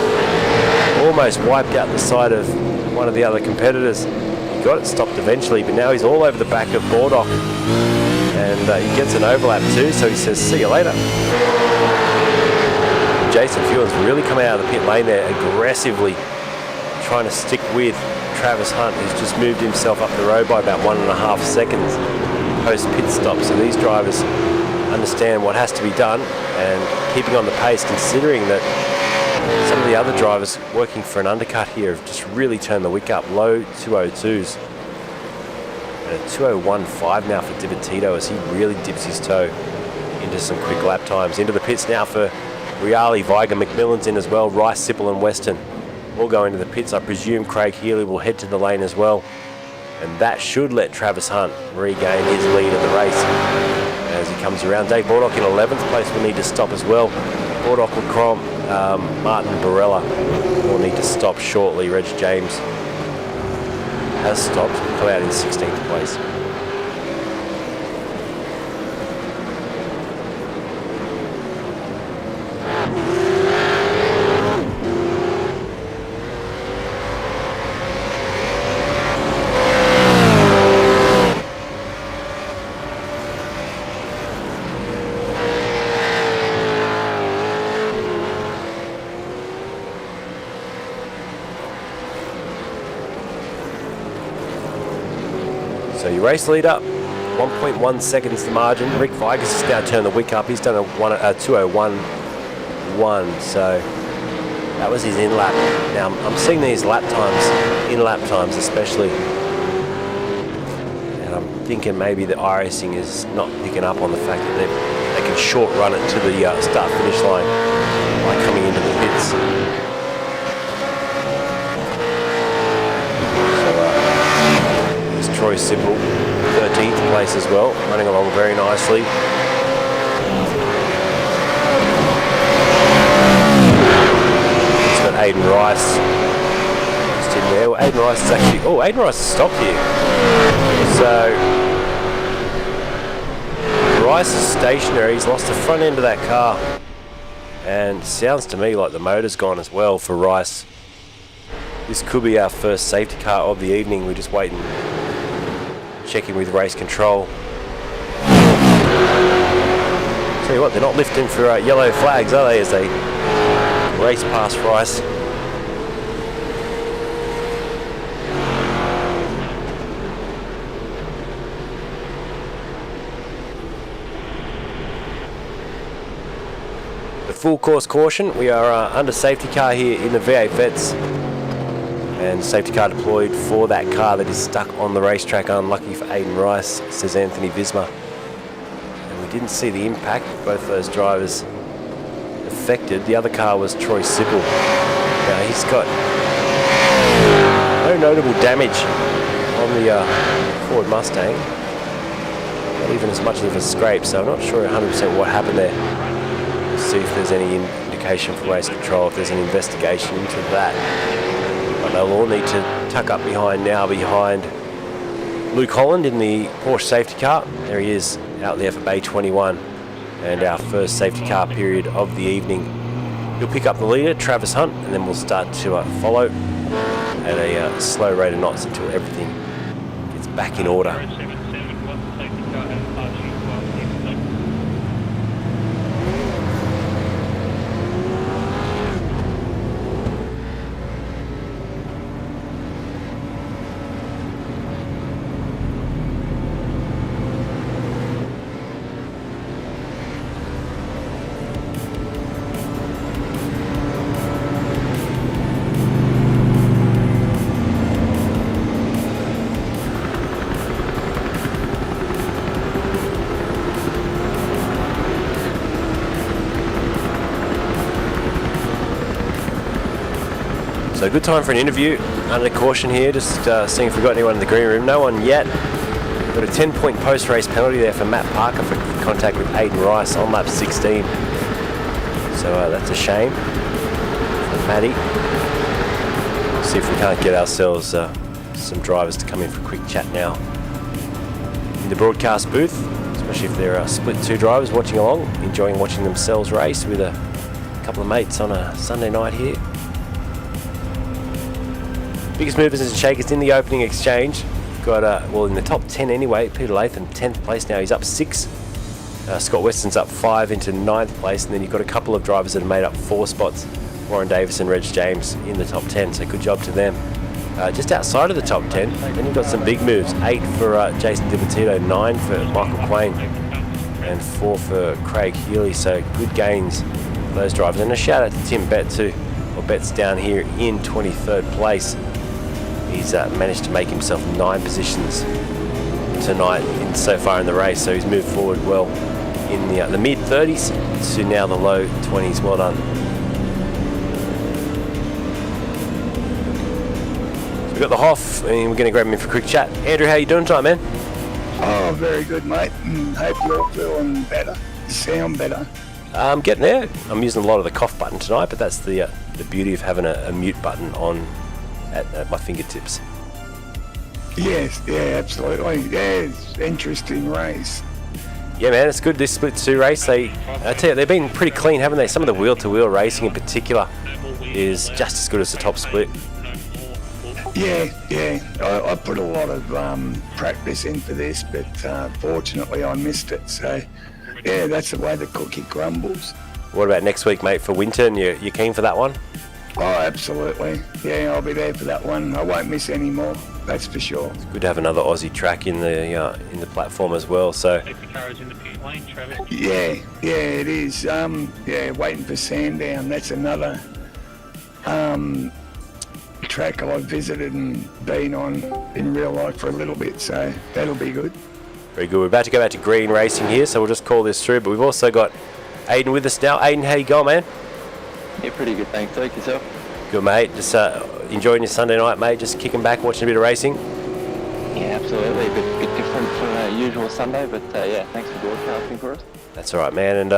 Almost wiped out the side of one of the other competitors. He got it stopped eventually, but now he's all over the back of Baldock, and he gets an overlap too, so he says, see you later. Jason Fewens really coming out of the pit lane there aggressively, trying to stick with Travis Hunt, who's just moved himself up the road by about 1.5 seconds post pit stop. So these drivers understand what has to be done and keeping on the pace, considering that some of the other drivers working for an undercut here have just really turned the wick up. Low 202s. And a 201.5 now for Tibertito as he really dips his toe into some quick lap times. Into the pits now for Riali, Viger, McMillan's in as well. Rice, Sipple and Weston all go into the pits. I presume Craig Healy will head to the lane as well. And that should let Travis Hunt regain his lead of the race as he comes around. Dave Baldock in 11th place will need to stop as well. Baldock, LaCrom, Martin Barella will need to stop shortly. Reg James has stopped, come out in 16th place. So your race leader, 1.1 seconds the margin. Rick Vigas has now turned the wick up. He's done a 2:01.1, so that was his in lap. Now I'm seeing these lap times, in lap times especially, and I'm thinking maybe the iracing is not picking up on the fact that they can short run it to the start finish line by coming into the pits. Troy Sipple, 13th place as well, running along very nicely. It's got Aiden Rice just in there. Well, Aiden Rice is actually, Aiden Rice has stopped here. So Rice is stationary. He's lost the front end of that car, and sounds to me like the motor's gone as well for Rice. This could be our first safety car of the evening. We're just waiting. Checking with race control. Tell you what, they're not lifting for yellow flags, are they, as they race past Rice. The full course caution. We are under safety car here in the V8 Vets. And safety car deployed for that car that is stuck on the racetrack. Unlucky for Aiden Rice, says Anthony Visma. And we didn't see the impact of both those drivers affected. The other car was Troy Sipple. Now he's got no notable damage on the Ford Mustang. Not even as much of a scrape, so I'm not sure 100% what happened there. We'll see if there's any indication from race control, if there's an investigation into that. But they'll all need to tuck up behind Luke Holland in the Porsche safety car. There he is out there for Bay 21. And our first safety car period of the evening. He'll pick up the leader, Travis Hunt, and then we'll start to follow at a slow rate of knots until everything gets back in order. So good time for an interview under caution here, just seeing if we've got anyone in the green room. No one yet. Got a 10-point post-race penalty there for Matt Parker for contact with Aidan Rice on lap 16. So that's a shame for Matty. See if we can't get ourselves some drivers to come in for a quick chat now in the broadcast booth, especially if they're split two drivers watching along, enjoying watching themselves race with a couple of mates on a Sunday night here. Biggest movers and shakers in the opening exchange. Got, well, in the top 10 anyway, Peter Latham, 10th place now. He's up 6. Scott Weston's up 5 into 9th place. And then you've got a couple of drivers that have made up 4 spots. Warren Davis and Reg James in the top 10. So good job to them. Just outside of the top 10, then you've got some big moves. 8 for Jason DiBattista, 9 for Michael Quain, and 4 for Craig Healy. So good gains for those drivers. And a shout out to Tim Bett too. Well, Bett's down here in 23rd place. He's managed to make himself 9 positions tonight so far in the race, so he's moved forward well in the mid-30s to now the low 20s. Well done. So we've got the Hoff, and we're going to grab him in for a quick chat. Andrew, how you doing tonight, man? Oh, very good, mate. Hope you're feeling better. Sound better. I'm getting there. I'm using a lot of the cough button tonight, but that's the beauty of having a mute button on at my fingertips. Yes, yeah, absolutely. Yeah, it's interesting race. Yeah, man, it's good. This split 2 race, I tell you, they've been pretty clean, haven't they? Some of the wheel-to-wheel racing in particular is just as good as the top split. Yeah. I put a lot of practice in for this, but fortunately I missed it. So, yeah, that's the way the cookie crumbles. What about next week, mate, for Winton? You keen for that one? Oh, absolutely. Yeah, I'll be there for that one. I won't miss any more, that's for sure. It's good to have another Aussie track in the platform as well. So. Yeah, it is. Waiting for Sandown. That's another track I've visited and been on in real life for a little bit, so that'll be good. Very good. We're about to go back to green racing here, so we'll just call this through. But we've also got Aidan with us now. Aidan, how you going, man? Yeah, pretty good, thanks. Like yourself? Good, mate. Just enjoying your Sunday night, mate. Just kicking back, watching a bit of racing. Yeah, absolutely. A bit different from usual Sunday, but yeah, thanks for broadcasting for us. That's all right, man. And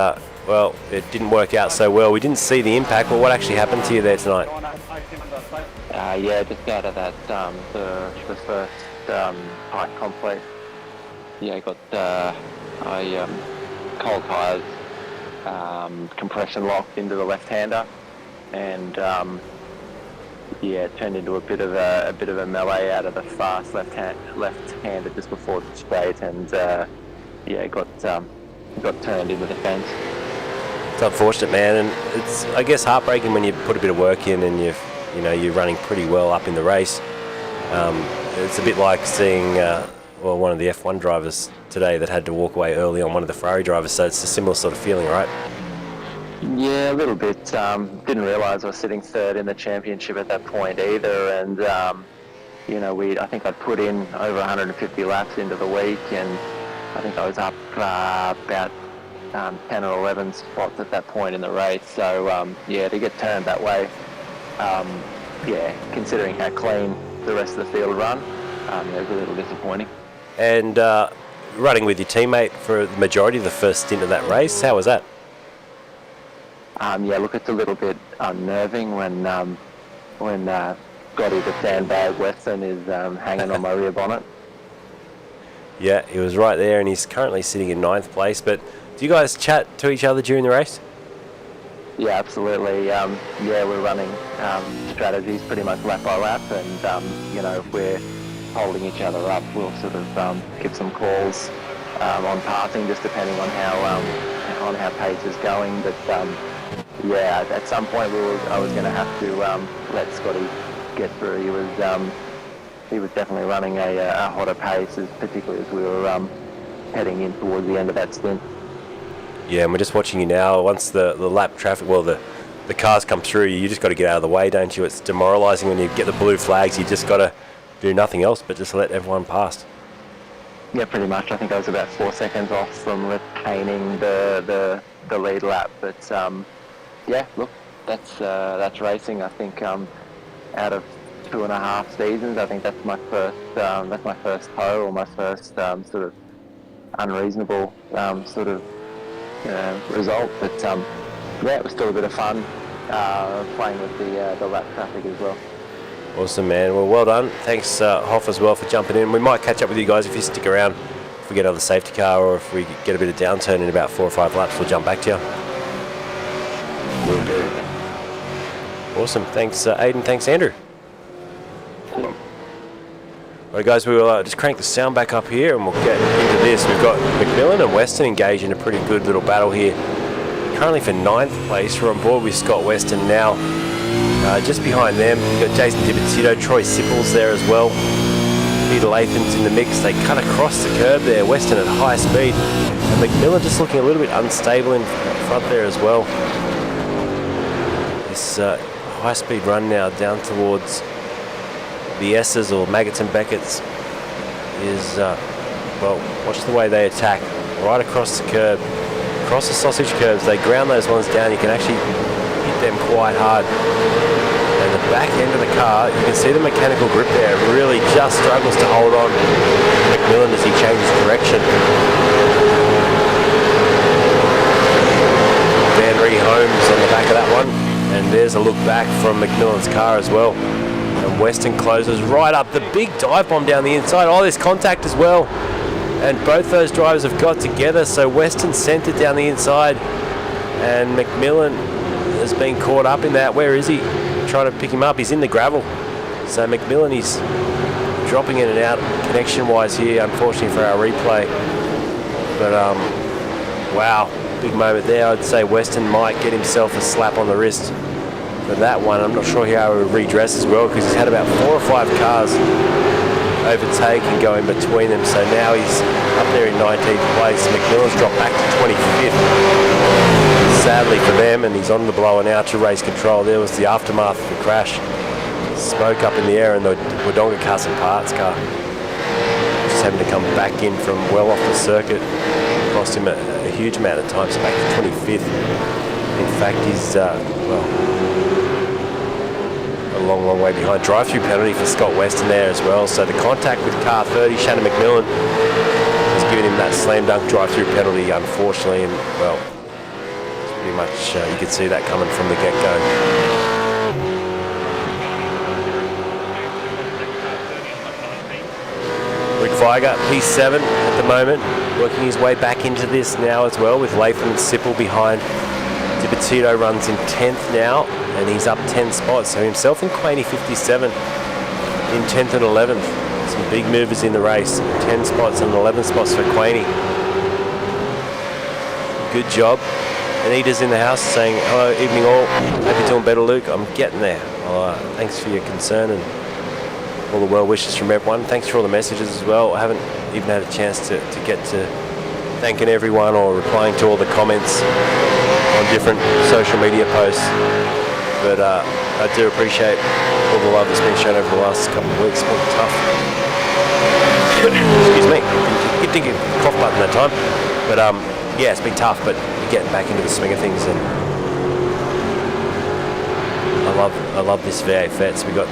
well, it didn't work out so well. We didn't see the impact. Well, what actually happened to you there tonight? Yeah, just out of that the first height complex. Yeah, I got cold tyres. Compression locked into the left-hander, and it turned into a bit of a melee out of the fast left-hander just before the straight, and got turned into the fence. It's unfortunate, man, and it's, I guess, heartbreaking when you put a bit of work in and you're running pretty well up in the race. It's a bit like seeing one of the F1 drivers today that had to walk away early on one of the Ferrari drivers, so it's a similar sort of feeling, right? Yeah, a little bit. Didn't realise I was sitting 3rd in the championship at that point either, and I think I'd put in over 150 laps into the week, and I think I was up about 10 or 11 spots at that point in the race. So to get turned that way, considering how clean the rest of the field run, it was a little disappointing. And running with your teammate for the majority of the first stint of that race, how was that? It's a little bit unnerving when Scotty the sandbag Weston is hanging on my rear bonnet. Yeah, he was right there, and he's currently sitting in 9th place. But do you guys chat to each other during the race? Yeah, absolutely. Yeah, we're running strategies pretty much lap by lap, and you know, if we're holding each other up, we'll sort of give some calls on passing, just depending on how pace is going. But yeah, at some point I was going to have to let Scotty get through. He was definitely running a hotter pace, particularly as we were heading in towards the end of that stint. Yeah, and we're just watching you now. Once the lap traffic, well, the cars come through, you just got to get out of the way, don't you? It's demoralising when you get the blue flags. You just got to do nothing else but just let everyone pass. Yeah, pretty much. I think I was about 4 seconds off from retaining the lead lap. But yeah, look, that's racing. I think out of 2.5 seasons, I think that's my first toe, or my first sort of unreasonable sort of result. But yeah, it was still a bit of fun playing with the lap traffic as well. Awesome, man. Well done. Thanks, Hoff, as well, for jumping in. We might catch up with you guys if you stick around. If we get another safety car, or if we get a bit of downturn in about 4 or 5 laps, we'll jump back to you. Will do. Awesome. Thanks, Aidan. Thanks, Andrew. Alright, guys, we will just crank the sound back up here, and we'll get into this. We've got McMillan and Weston engaged in a pretty good little battle here. Currently for 9th place, we're on board with Scott Weston now. Just behind them, we've got Jason Dibitzito, Troy Sipples there as well. Peter Latham's in the mix. They cut across the curb there. Weston at high speed, and McMillan just looking a little bit unstable in front there as well. This high speed run now down towards the S's, or Maggots and Beckett's, is, well, watch the way they attack. Right across the curb, across the sausage curbs. They ground those ones down. You can actually hit them quite hard. And the back end of the car, you can see the mechanical grip there. It really just struggles to hold on. McMillan as he changes direction. Van Ree Holmes on the back of that one. And there's a look back from McMillan's car as well. And Weston closes right up. The big dive bomb down the inside. Oh, there's contact as well. And both those drivers have got together. So Weston centered down the inside. And McMillan has been caught up in that. Where is he? Trying to pick him up. He's in the gravel. So McMillan is dropping in and out connection-wise here, unfortunately for our replay. But, wow, big moment there. I'd say Weston might get himself a slap on the wrist for that one. I'm not sure how he would redress as well, because he's had about 4 or 5 cars overtake and go in between them. So now he's up there in 19th place. McMillan's dropped back to 25th. Sadly for them, and he's on the blower now to race control. There was the aftermath of the crash. Smoke up in the air, and the Wodonga Cars and Parts car just having to come back in from well off the circuit. Cost him a huge amount of time, so back to 25th. In fact, he's, well, a long way behind. Drive-through penalty for Scott Weston there as well. So the contact with car 30, Shannon McMillan, has given him that slam dunk drive-through penalty, unfortunately, and, well, pretty much you could see that coming from the get-go. Rick Viger, P7 at the moment, working his way back into this now as well, with Latham and Sipple behind. Dibitzito runs in 10th now, and he's up 10 spots. So himself and Quaney 57 in 10th and 11th. Some big movers in the race. 10 spots and 11 spots for Quaney. Good job. Anita's in the house saying, hello, evening all. Hope you're doing better, Luke. I'm getting there. Thanks for your concern and all the well wishes from everyone. Thanks for all the messages as well. I haven't even had a chance to get to thanking everyone or replying to all the comments on different social media posts. But I do appreciate all the love that's been shown over the last couple of weeks. It's been tough. Excuse me. You'd think you'd cough button that time. But yeah, it's been tough, but we're getting back into the swing of things, and I love this V8 Fets. We got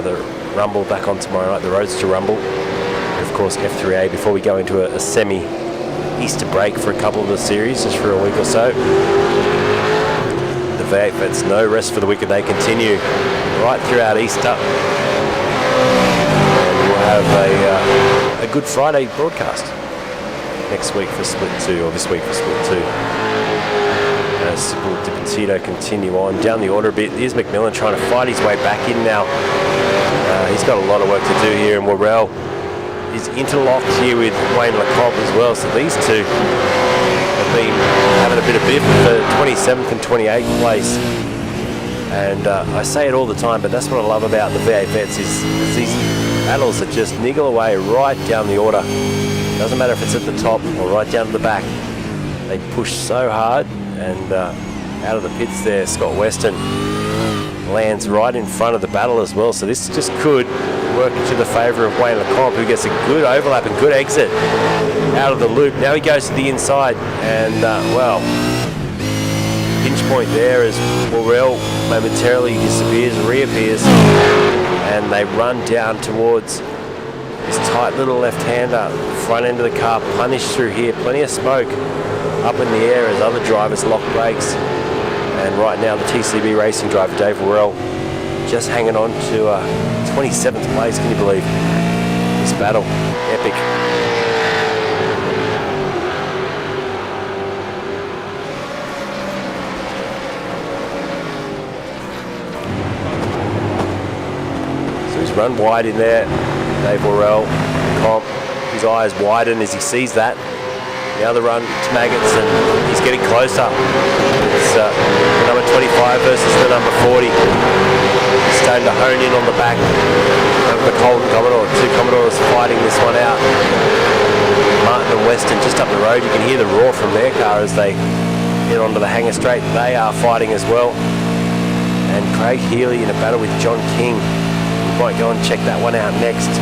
the Rumble back on tomorrow night, the Roadster Rumble, and of course F3A before we go into a semi-Easter break for a couple of the series, just for a week or so. The V8 vets, no rest for the wicked. They continue right throughout Easter. And we'll have a Good Friday broadcast next week for Split 2, or this week for Split 2. As will Dipentino continue on down the order a bit. Here's McMillan trying to fight his way back in now. He's got a lot of work to do here, and Worrell is interlocked here with Wayne LeComp as well. So these two have been having a bit of biff for 27th and 28th place. And I say it all the time, but that's what I love about the V8 vets is these battles that just niggle away right down the order. Doesn't matter if it's at the top or right down to the back. They push so hard, and out of the pits there, Scott Weston lands right in front of the battle as well. So this just could work to the favour of Wayne LeComp, who gets a good overlap and good exit out of the loop. Now he goes to the inside, and well, pinch point there as Worrell momentarily disappears, reappears, and they run down towards this tight little left-hander. Front end of the car punished through here. Plenty of smoke up in the air as other drivers lock brakes. And right now the TCB Racing driver Dave Worrell just hanging on to 27th place. Can you believe this battle? Epic. So he's run wide in there, Dave Worrell. Comp, his eyes widen as he sees that. The other run to Maggots, and he's getting closer. It's the number 25 versus the number 40. He's starting to hone in on the back of the Colton Commodore. Two Commodores fighting this one out. Martin and Weston just up the road. You can hear the roar from their car as they get onto the hanger straight. They are fighting as well. And Craig Healy in a battle with John King. We might go and check that one out next.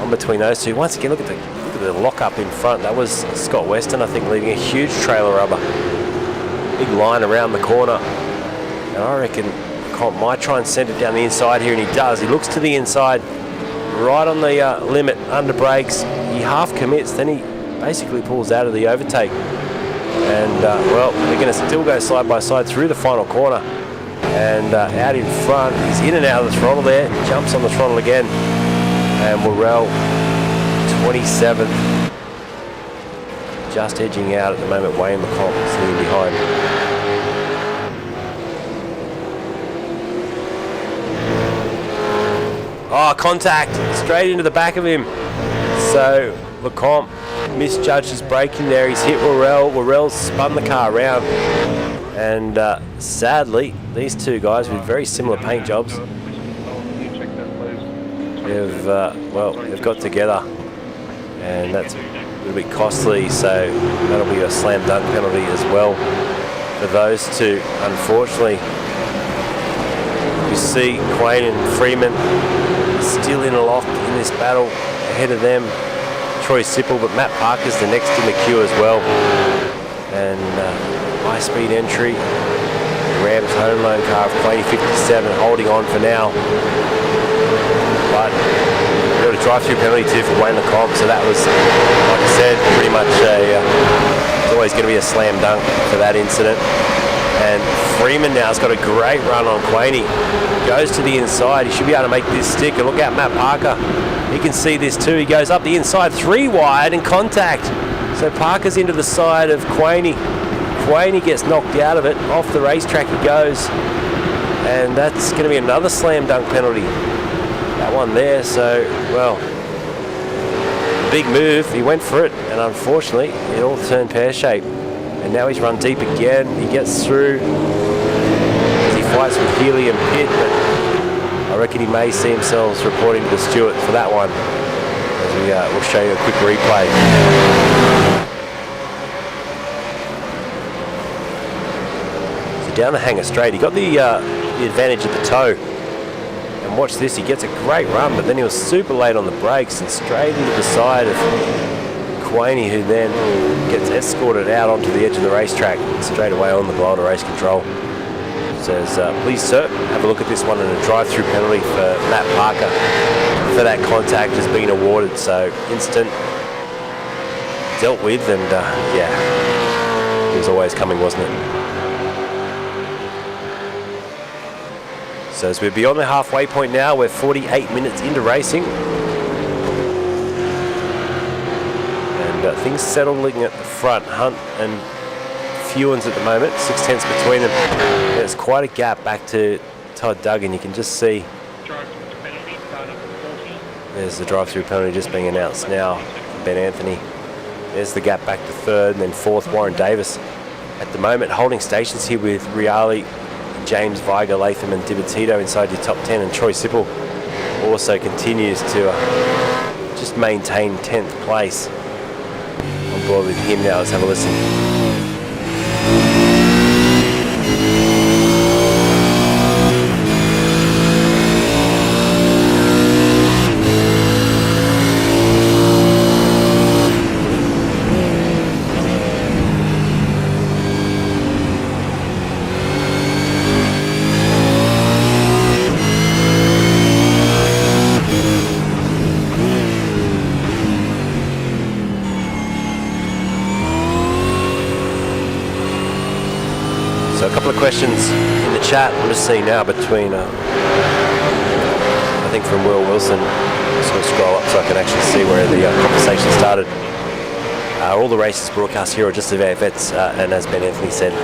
On between those two. Once again, look at the lock up in front. That was Scott Weston, I think, leaving a huge trail of rubber. Big line around the corner. And I reckon Comp might try and send it down the inside here, and he does. He looks to the inside, right on the limit, under brakes. He half commits, then he basically pulls out of the overtake. And, well, they're going to still go side by side through the final corner. And out in front, he's in and out of the throttle there, jumps on the throttle again. And Worrell 27th, just edging out at the moment. Wayne LeComp sitting behind. Oh, contact straight into the back of him. So LeComp misjudged his braking there. He's hit Worrell. Worrell spun the car around, and sadly, these two guys with very similar paint jobs have they've got together. And that's a little bit costly, so that'll be a slam dunk penalty as well for those two, unfortunately. You see Quain and Freeman still in a lock in this battle. Ahead of them, Troy Sipple, but Matt Parker's the next in the queue as well. And high-speed entry. Rams home loan car of Quain 57 holding on for now. But got a drive-through penalty too for Wayne LeComp, so that was, like I said, pretty much it's always going to be a slam dunk for that incident. And Freeman now's got a great run on Quaney. Goes to the inside. He should be able to make this stick. And look out, Matt Parker. He can see this too. He goes up the inside, 3 wide, and contact. So Parker's into the side of Quaney. Quaney gets knocked out of it. Off the racetrack he goes. And that's going to be another slam dunk penalty. That one there, so, well, big move. He went for it, and unfortunately, it all turned pear-shaped. And now he's run deep again. He gets through as he fights with Healy and Pitt, but I reckon he may see himself reporting to the steward for that one, as we'll show you a quick replay. So down the hanger straight, he got the advantage of the toe. And watch this, he gets a great run, but then he was super late on the brakes and straight into the side of Quaney, who then gets escorted out onto the edge of the racetrack straight away on the blower to race control. Says, please sir, have a look at this one, and a drive-through penalty for Matt Parker for that contact has been awarded. So instant dealt with, and yeah, it was always coming, wasn't it? So as we're beyond the halfway point now, we're 48 minutes into racing. And things settling at the front. Hunt and Fewens at the moment, 6/10 between them. There's quite a gap back to Todd Duggan. You can just see there's the drive-through penalty just being announced now for Ben Anthony. There's the gap back to third, and then fourth, Warren Davis. At the moment, holding stations here with Riali, James, Viger, Latham and Dibatito inside your top 10, and Troy Sipple also continues to just maintain 10th place. On board with him now. Let's have a listen. So a couple of questions in the chat. I'm just seeing now between, I think from Will Wilson. Sort of scroll up so I can actually see where the conversation started. All the races broadcast here are just the VFX, and as Ben Anthony said,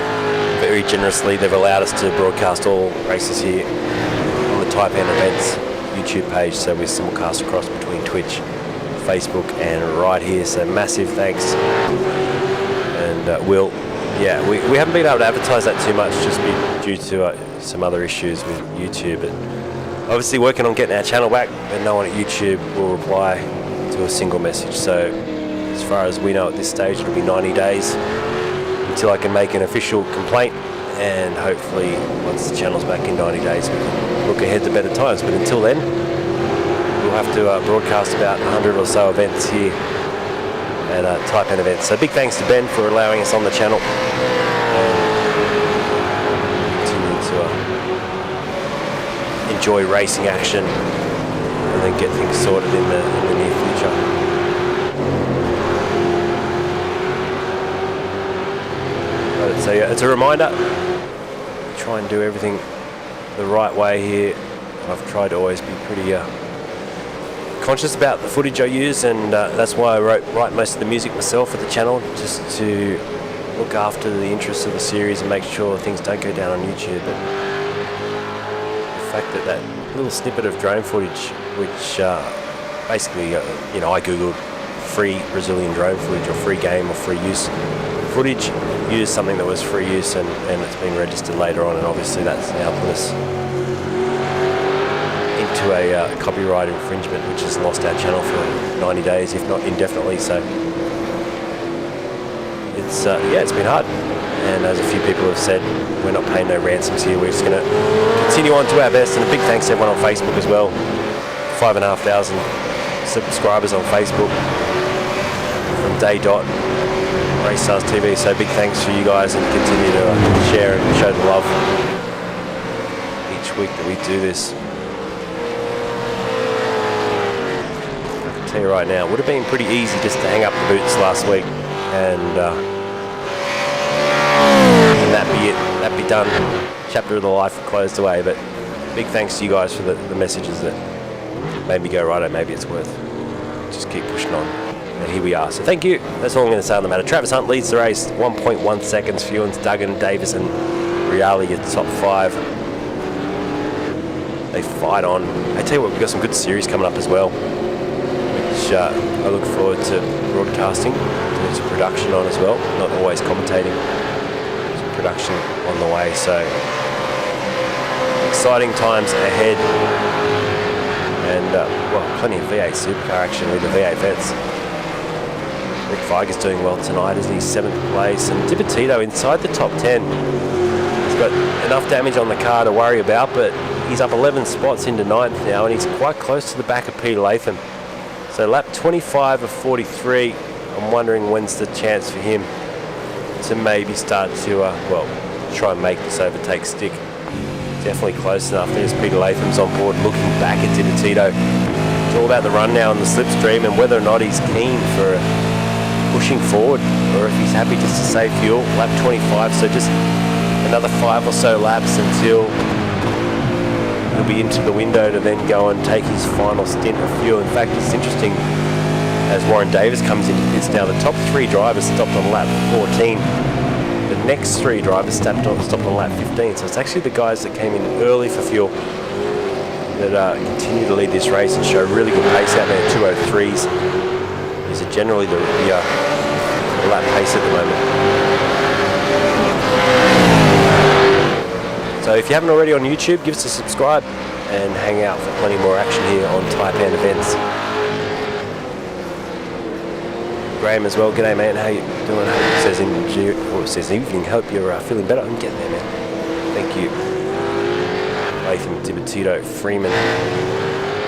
very generously they've allowed us to broadcast all races here on the Type N Events YouTube page. So we simulcast across between Twitch, Facebook, and right here. So massive thanks. And Will. Yeah, we haven't been able to advertise that too much just due to some other issues with YouTube. But obviously working on getting our channel back, and no one at YouTube will reply to a single message. So as far as we know at this stage, it'll be 90 days until I can make an official complaint. And hopefully once the channel's back in 90 days, we can look ahead to better times. But until then, we'll have to broadcast about 100 or so events here at Type N Events. So big thanks to Ben for allowing us on the channel, and continue to enjoy racing action and then get things sorted in the near future. So yeah, it's a reminder, try and do everything the right way here. I've tried to always be pretty conscious about the footage I use, and that's why I write most of the music myself for the channel, just to look after the interests of the series and make sure things don't go down on YouTube. But the fact that little snippet of drone footage, which basically, I googled free Brazilian drone footage or free game or free use footage, used something that was free use, and it's been registered later on, and obviously that's now put us into a copyright infringement, which has lost our channel for 90 days, if not indefinitely. So it's it's been hard, and as a few people have said, we're not paying no ransoms here. We're just going to continue on to our best. And a big thanks to everyone on Facebook as well. 5,500 subscribers on Facebook from day dot Race Stars TV. So big thanks to you guys, and continue to share and show the love each week that we do this. Tell you right now, it would have been pretty easy just to hang up the boots last week and that'd be it. That'd be done. Chapter of the life closed away. But big thanks to you guys for the messages that made me go, righto, maybe it's worth just keep pushing on. And here we are. So thank you. That's all I'm going to say on the matter. Travis Hunt leads the race, 1.1 seconds. Fewens, Duggan, Davis and Riali at top 5. They fight on. I tell you what, we've got some good series coming up as well, which I look forward to broadcasting, doing some production on as well, not always commentating, some production on the way. So exciting times ahead, and plenty of V8 Supercar action with the V8 vets. Rick Viger's doing well tonight, isn't he? 7th place, and Dibatito inside the top 10. He's got enough damage on the car to worry about, but he's up 11 spots into 9th now, and he's quite close to the back of Peter Latham. So lap 25 of 43, I'm wondering when's the chance for him to maybe start to, try and make this overtake stick. Definitely close enough. There's Peter Latham's on board, looking back at Dibatito. It's all about the run now on the slipstream, and whether or not he's keen for pushing forward, or if he's happy just to save fuel. Lap 25, so just another 5 or so laps until he'll be into the window to then go and take his final stint of fuel. In fact, it's interesting, as Warren Davis comes into pits now, the top 3 drivers stopped on lap 14. The next 3 drivers stopped on lap 15. So it's actually the guys that came in early for fuel that continue to lead this race and show really good pace out there. 203s is generally the lap pace at the moment. So if you haven't already on YouTube, give us a subscribe and hang out for plenty more action here on Taipan Events. Graham as well, g'day man, how you doing? It says evening, hope you're feeling better. I'm getting there, man. Thank you. Latham, Dibatito, Freeman.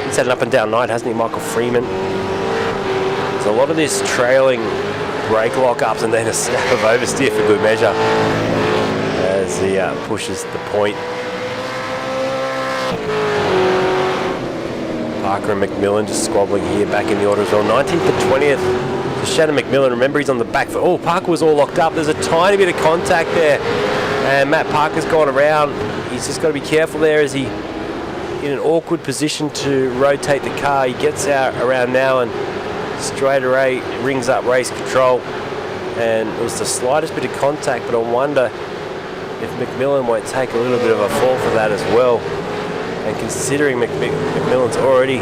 He's had an up and down night, hasn't he, Michael Freeman? There's a lot of this trailing brake lock-ups and then a snap of oversteer for good measure as he pushes the point. Parker and McMillan just squabbling here back in the order as well. 19th to 20th. Shannon McMillan, remember he's on the back foot. Oh, Parker was all locked up. There's a tiny bit of contact there. And Matt Parker's gone around. He's just got to be careful there as he in an awkward position to rotate the car. He gets out around now and straight away rings up race control. And it was the slightest bit of contact, but I wonder if McMillan won't take a little bit of a fall for that as well. And considering McMillan's already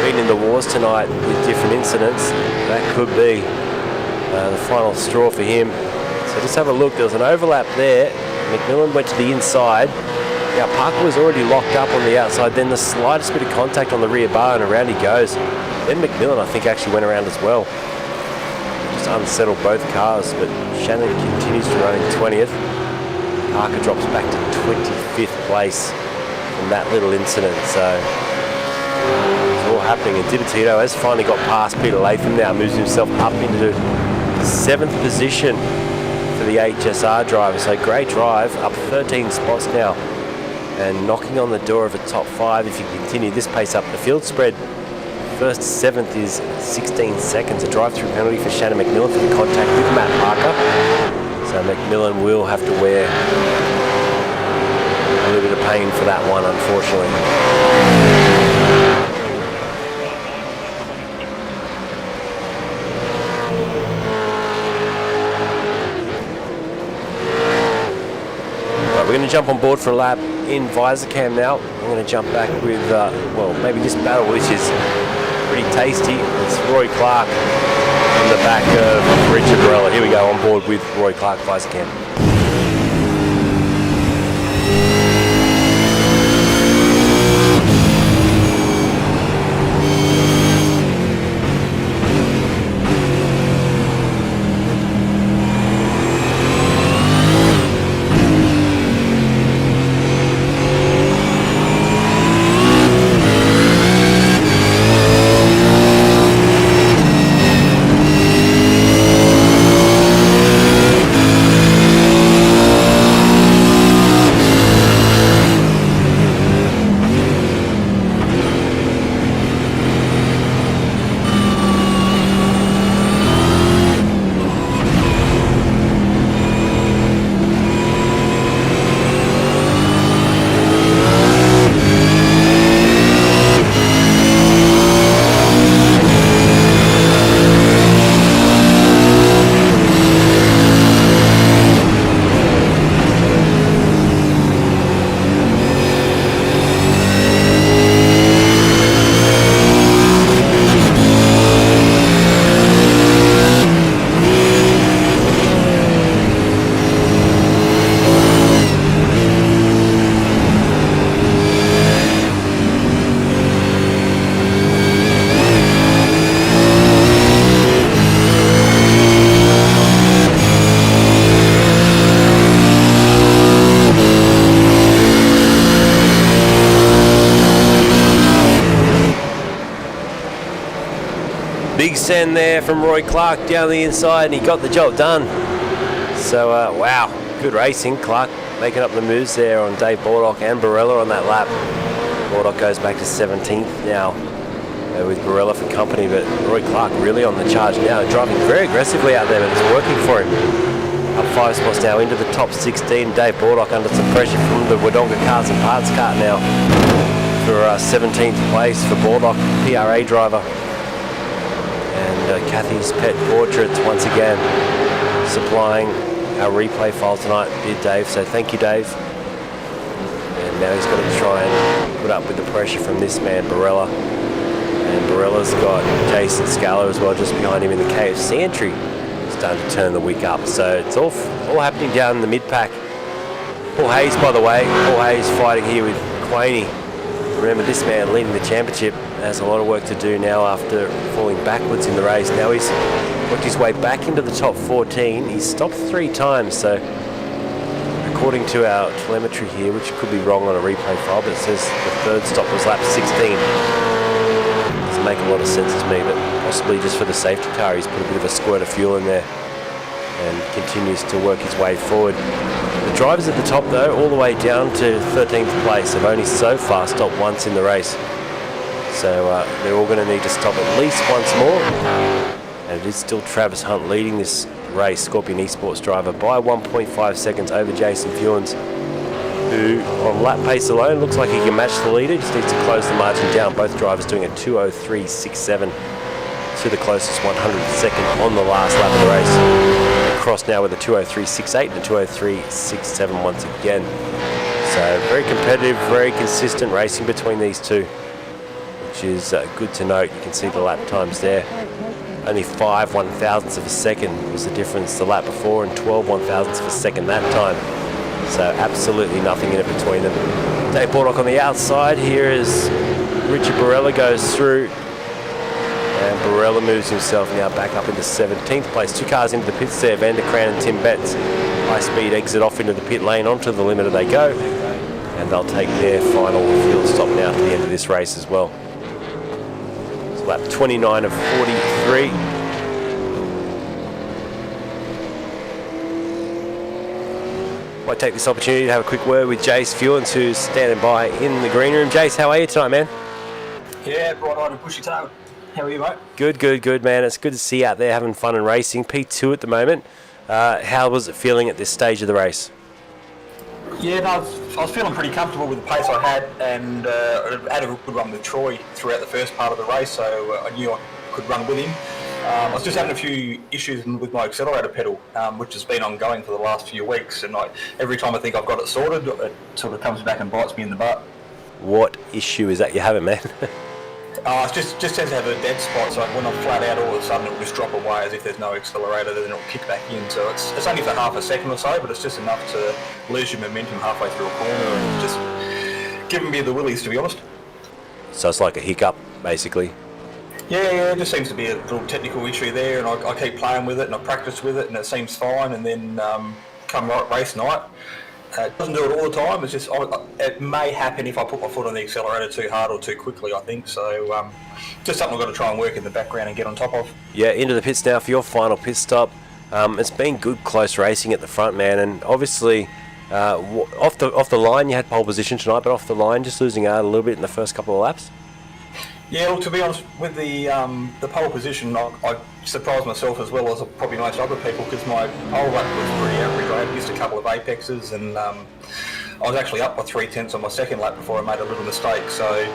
been in the wars tonight with different incidents, that could be the final straw for him. So just have a look, there was an overlap there. McMillan went to the inside. Now Parker was already locked up on the outside, then the slightest bit of contact on the rear bar and around he goes. Then McMillan I think actually went around as well. Just unsettled both cars, but Shannon continues to run in 20th. Parker drops back to 25th place from that little incident, so it's all happening. And Dibatito has finally got past Peter Latham now, moves himself up into 7th position for the HSR driver. So great drive, up 13 spots now and knocking on the door of a top 5 if you continue this pace up. The field spread, first to 7th is 16 seconds. A drive-through penalty for Shannon McMillan for the contact with Matt Parker. So McMillan will have to wear a little bit of pain for that one, unfortunately. We're going to jump on board for a lap in Visorcam now. I'm going to jump back with, well, maybe this battle, which is pretty tasty. It's Roy Clark on the back of Richard Barella. Here we go, on board with Roy Clark, Visorcam. Big send there from Roy Clark down the inside, and he got the job done. So, wow, good racing. Clark making up the moves there on Dave Baldock and Barella on that lap. Baldock goes back to 17th now with Barella for company, but Roy Clark really on the charge now, driving very aggressively out there, but it's working for him. Up 5 spots now into the top 16. Dave Baldock under some pressure from the Wodonga Cars and Parts Cart now for 17th place for Baldock, PRA driver. And Kathy's Pet Portraits once again supplying our replay file tonight, did Dave, so thank you, Dave. And now he's got to try and put up with the pressure from this man, Barella. And Barella's got Jason Scala as well just behind him in the KFC entry. Starting to turn the wick up, so it's all happening down in the mid-pack. Paul Hayes, by the way, Paul Hayes fighting here with Quaney. Remember, this man leading the championship has a lot of work to do now after falling backwards in the race. Now he's worked his way back into the top 14. He's stopped 3 times, so according to our telemetry here, which could be wrong on a replay file, but it says the 3rd stop was lap 16. Doesn't make a lot of sense to me, but possibly just for the safety car, he's put a bit of a squirt of fuel in there and continues to work his way forward. The drivers at the top, though, all the way down to 13th place, have only so far stopped once in the race. So they're all going to need to stop at least once more. And it is still Travis Hunt leading this race, Scorpion Esports driver, by 1.5 seconds over Jason Fewens, who on lap pace alone looks like he can match the leader. Just needs to close the margin down. Both drivers doing a 2:03.67 to the closest 102nd on the last lap of the race. Across now with a 2:03.68 and a 2:03.67 once again. So very competitive, very consistent racing between these two, which is good to note. You can see the lap times there. Only 5 1/1000ths of a second was the difference the lap before, and 12 1/1000ths of a second that time. So absolutely nothing in it between them. Dave Baldock on the outside. Here as Richard Barella goes through. And Barella moves himself now back up into 17th place. 2 cars into the pits there, Van der Kraan and Tim Betts. High speed exit off into the pit lane, onto the limiter they go. And they'll take their final fuel stop now to the end of this race as well. So lap 29 of 43. Might take this opportunity to have a quick word with Jace Fewens, who's standing by in the green room. Jace, how are you tonight, man? Yeah, bright eyed and bushy tailed. How are you, mate? Good, man. It's good to see you out there having fun and racing. P2 at the moment. How was it feeling at this stage of the race? Yeah, no, I was feeling pretty comfortable with the pace I had, and I had a good run with Troy throughout the first part of the race, so I knew I could run with him. I was just having a few issues with my accelerator pedal, which has been ongoing for the last few weeks, and every time I think I've got it sorted, it sort of comes back and bites me in the butt. What issue is that you're having, man? It just tends to have a dead spot, so when I'm flat out, all of a sudden it'll just drop away as if there's no accelerator, then it'll kick back in. So it's only for half a second or so, but it's just enough to lose your momentum halfway through a corner and just giving me the willies, to be honest. So it's like a hiccup, basically. Yeah, it just seems to be a little technical issue there, and I keep playing with it, and I practice with it, and it seems fine, and then come race night, it doesn't do it all the time. It's just it may happen if I put my foot on the accelerator too hard or too quickly, I think. So just something I've got to try and work in the background and get on top of. Yeah, into the pits now for your final pit stop. It's been good close racing at the front, man, and obviously off the line you had pole position tonight, but off the line just losing out a little bit in the first couple of laps. Yeah, well, to be honest, with the pole position, I surprised myself as well as probably most other people, because my pole lap was pretty average. I had missed a couple of apexes, and I was actually up by 3/10 on my second lap before I made a little mistake. So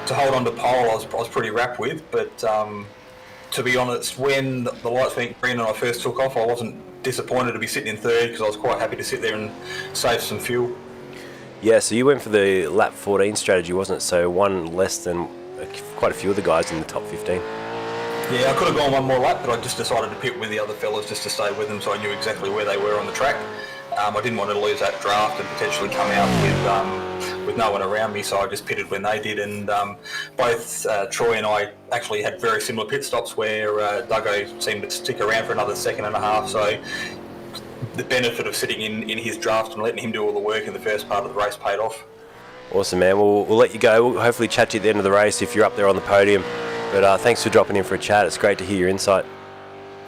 to hold on to pole, I was pretty wrapped with. But to be honest, when the lights went green and I first took off, I wasn't disappointed to be sitting in third, because I was quite happy to sit there and save some fuel. Yeah, so you went for the lap 14 strategy, wasn't it? So one less than quite a few of the guys in the top 15. Yeah, I could have gone one more lap, but I just decided to pit with the other fellas just to stay with them, so I knew exactly where they were on the track. I didn't want to lose that draft and potentially come out with no one around me, so I just pitted when they did. And both Troy and I actually had very similar pit stops, where Duggo seemed to stick around for another second and a half. So the benefit of sitting in his draft and letting him do all the work in the first part of the race paid off. Awesome, man. We'll let you go. We'll hopefully chat to you at the end of the race if you're up there on the podium. But thanks for dropping in for a chat. It's great to hear your insight.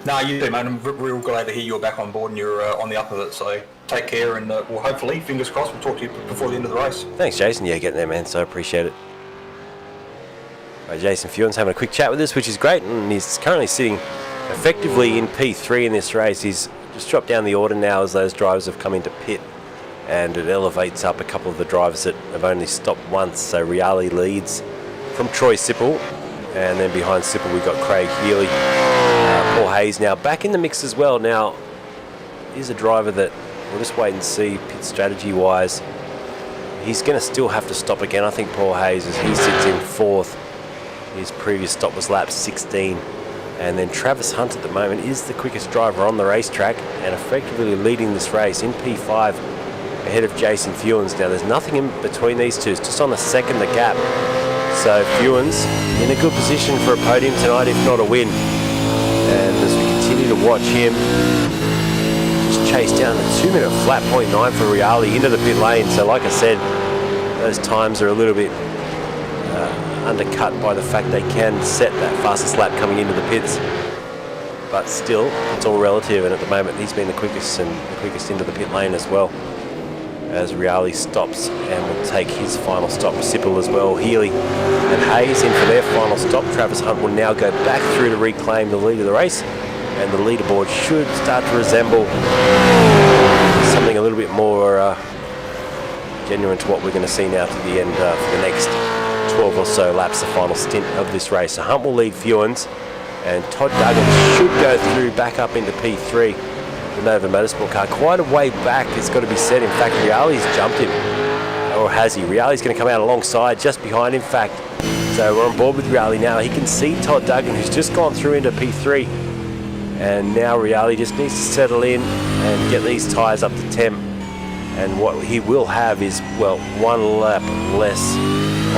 No, you too, mate. I'm real glad to hear you're back on board and you're on the up of it. So take care, and we'll hopefully, fingers crossed, we'll talk to you before the end of the race. Thanks, Jason. Yeah, getting there, man. So I appreciate it. Right, Jason Fewens having a quick chat with us, which is great. And he's currently sitting effectively in P3 in this race. He's just drop down the order now as those drivers have come into pit, and it elevates up a couple of the drivers that have only stopped once. So Reale leads from Troy Sipple, and then behind Sipple we've got Craig Healy. Paul Hayes now back in the mix as well. Now, he's a driver that we'll just wait and see pit strategy wise. He's going to still have to stop again, I think, Paul Hayes, as he sits in 4th. His previous stop was lap 16. And then Travis Hunt at the moment is the quickest driver on the racetrack and effectively leading this race in P5 ahead of Jason Fewens. Now, there's nothing in between these two. It's just on the second, the gap. So Fewens in a good position for a podium tonight, if not a win. And as we continue to watch him just chase down the 2-minute flat 0.9 for Reale into the pit lane. So like I said, those times are a little bit undercut by the fact they can set that fastest lap coming into the pits. But still, it's all relative, and at the moment he's been the quickest and the quickest into the pit lane as well. As Reale stops and will take his final stop with Sipple as well. Healy and Hayes in for their final stop. Travis Hunt will now go back through to reclaim the lead of the race, and the leaderboard should start to resemble something a little bit more genuine to what we're going to see now to the end for the next 12 or so laps, the final stint of this race. So Hunt will lead Fewens, and Todd Duggan should go through back up into P3. The Nova Motorsport car quite a way back, it's got to be said. In fact, Reale's jumped him, or has he? Reale's going to come out alongside, just behind in fact. So we're on board with Reale now. He can see Todd Duggan, who's just gone through into P3, and now Reale just needs to settle in and get these tyres up to temp. And what he will have is, well, 1 lap less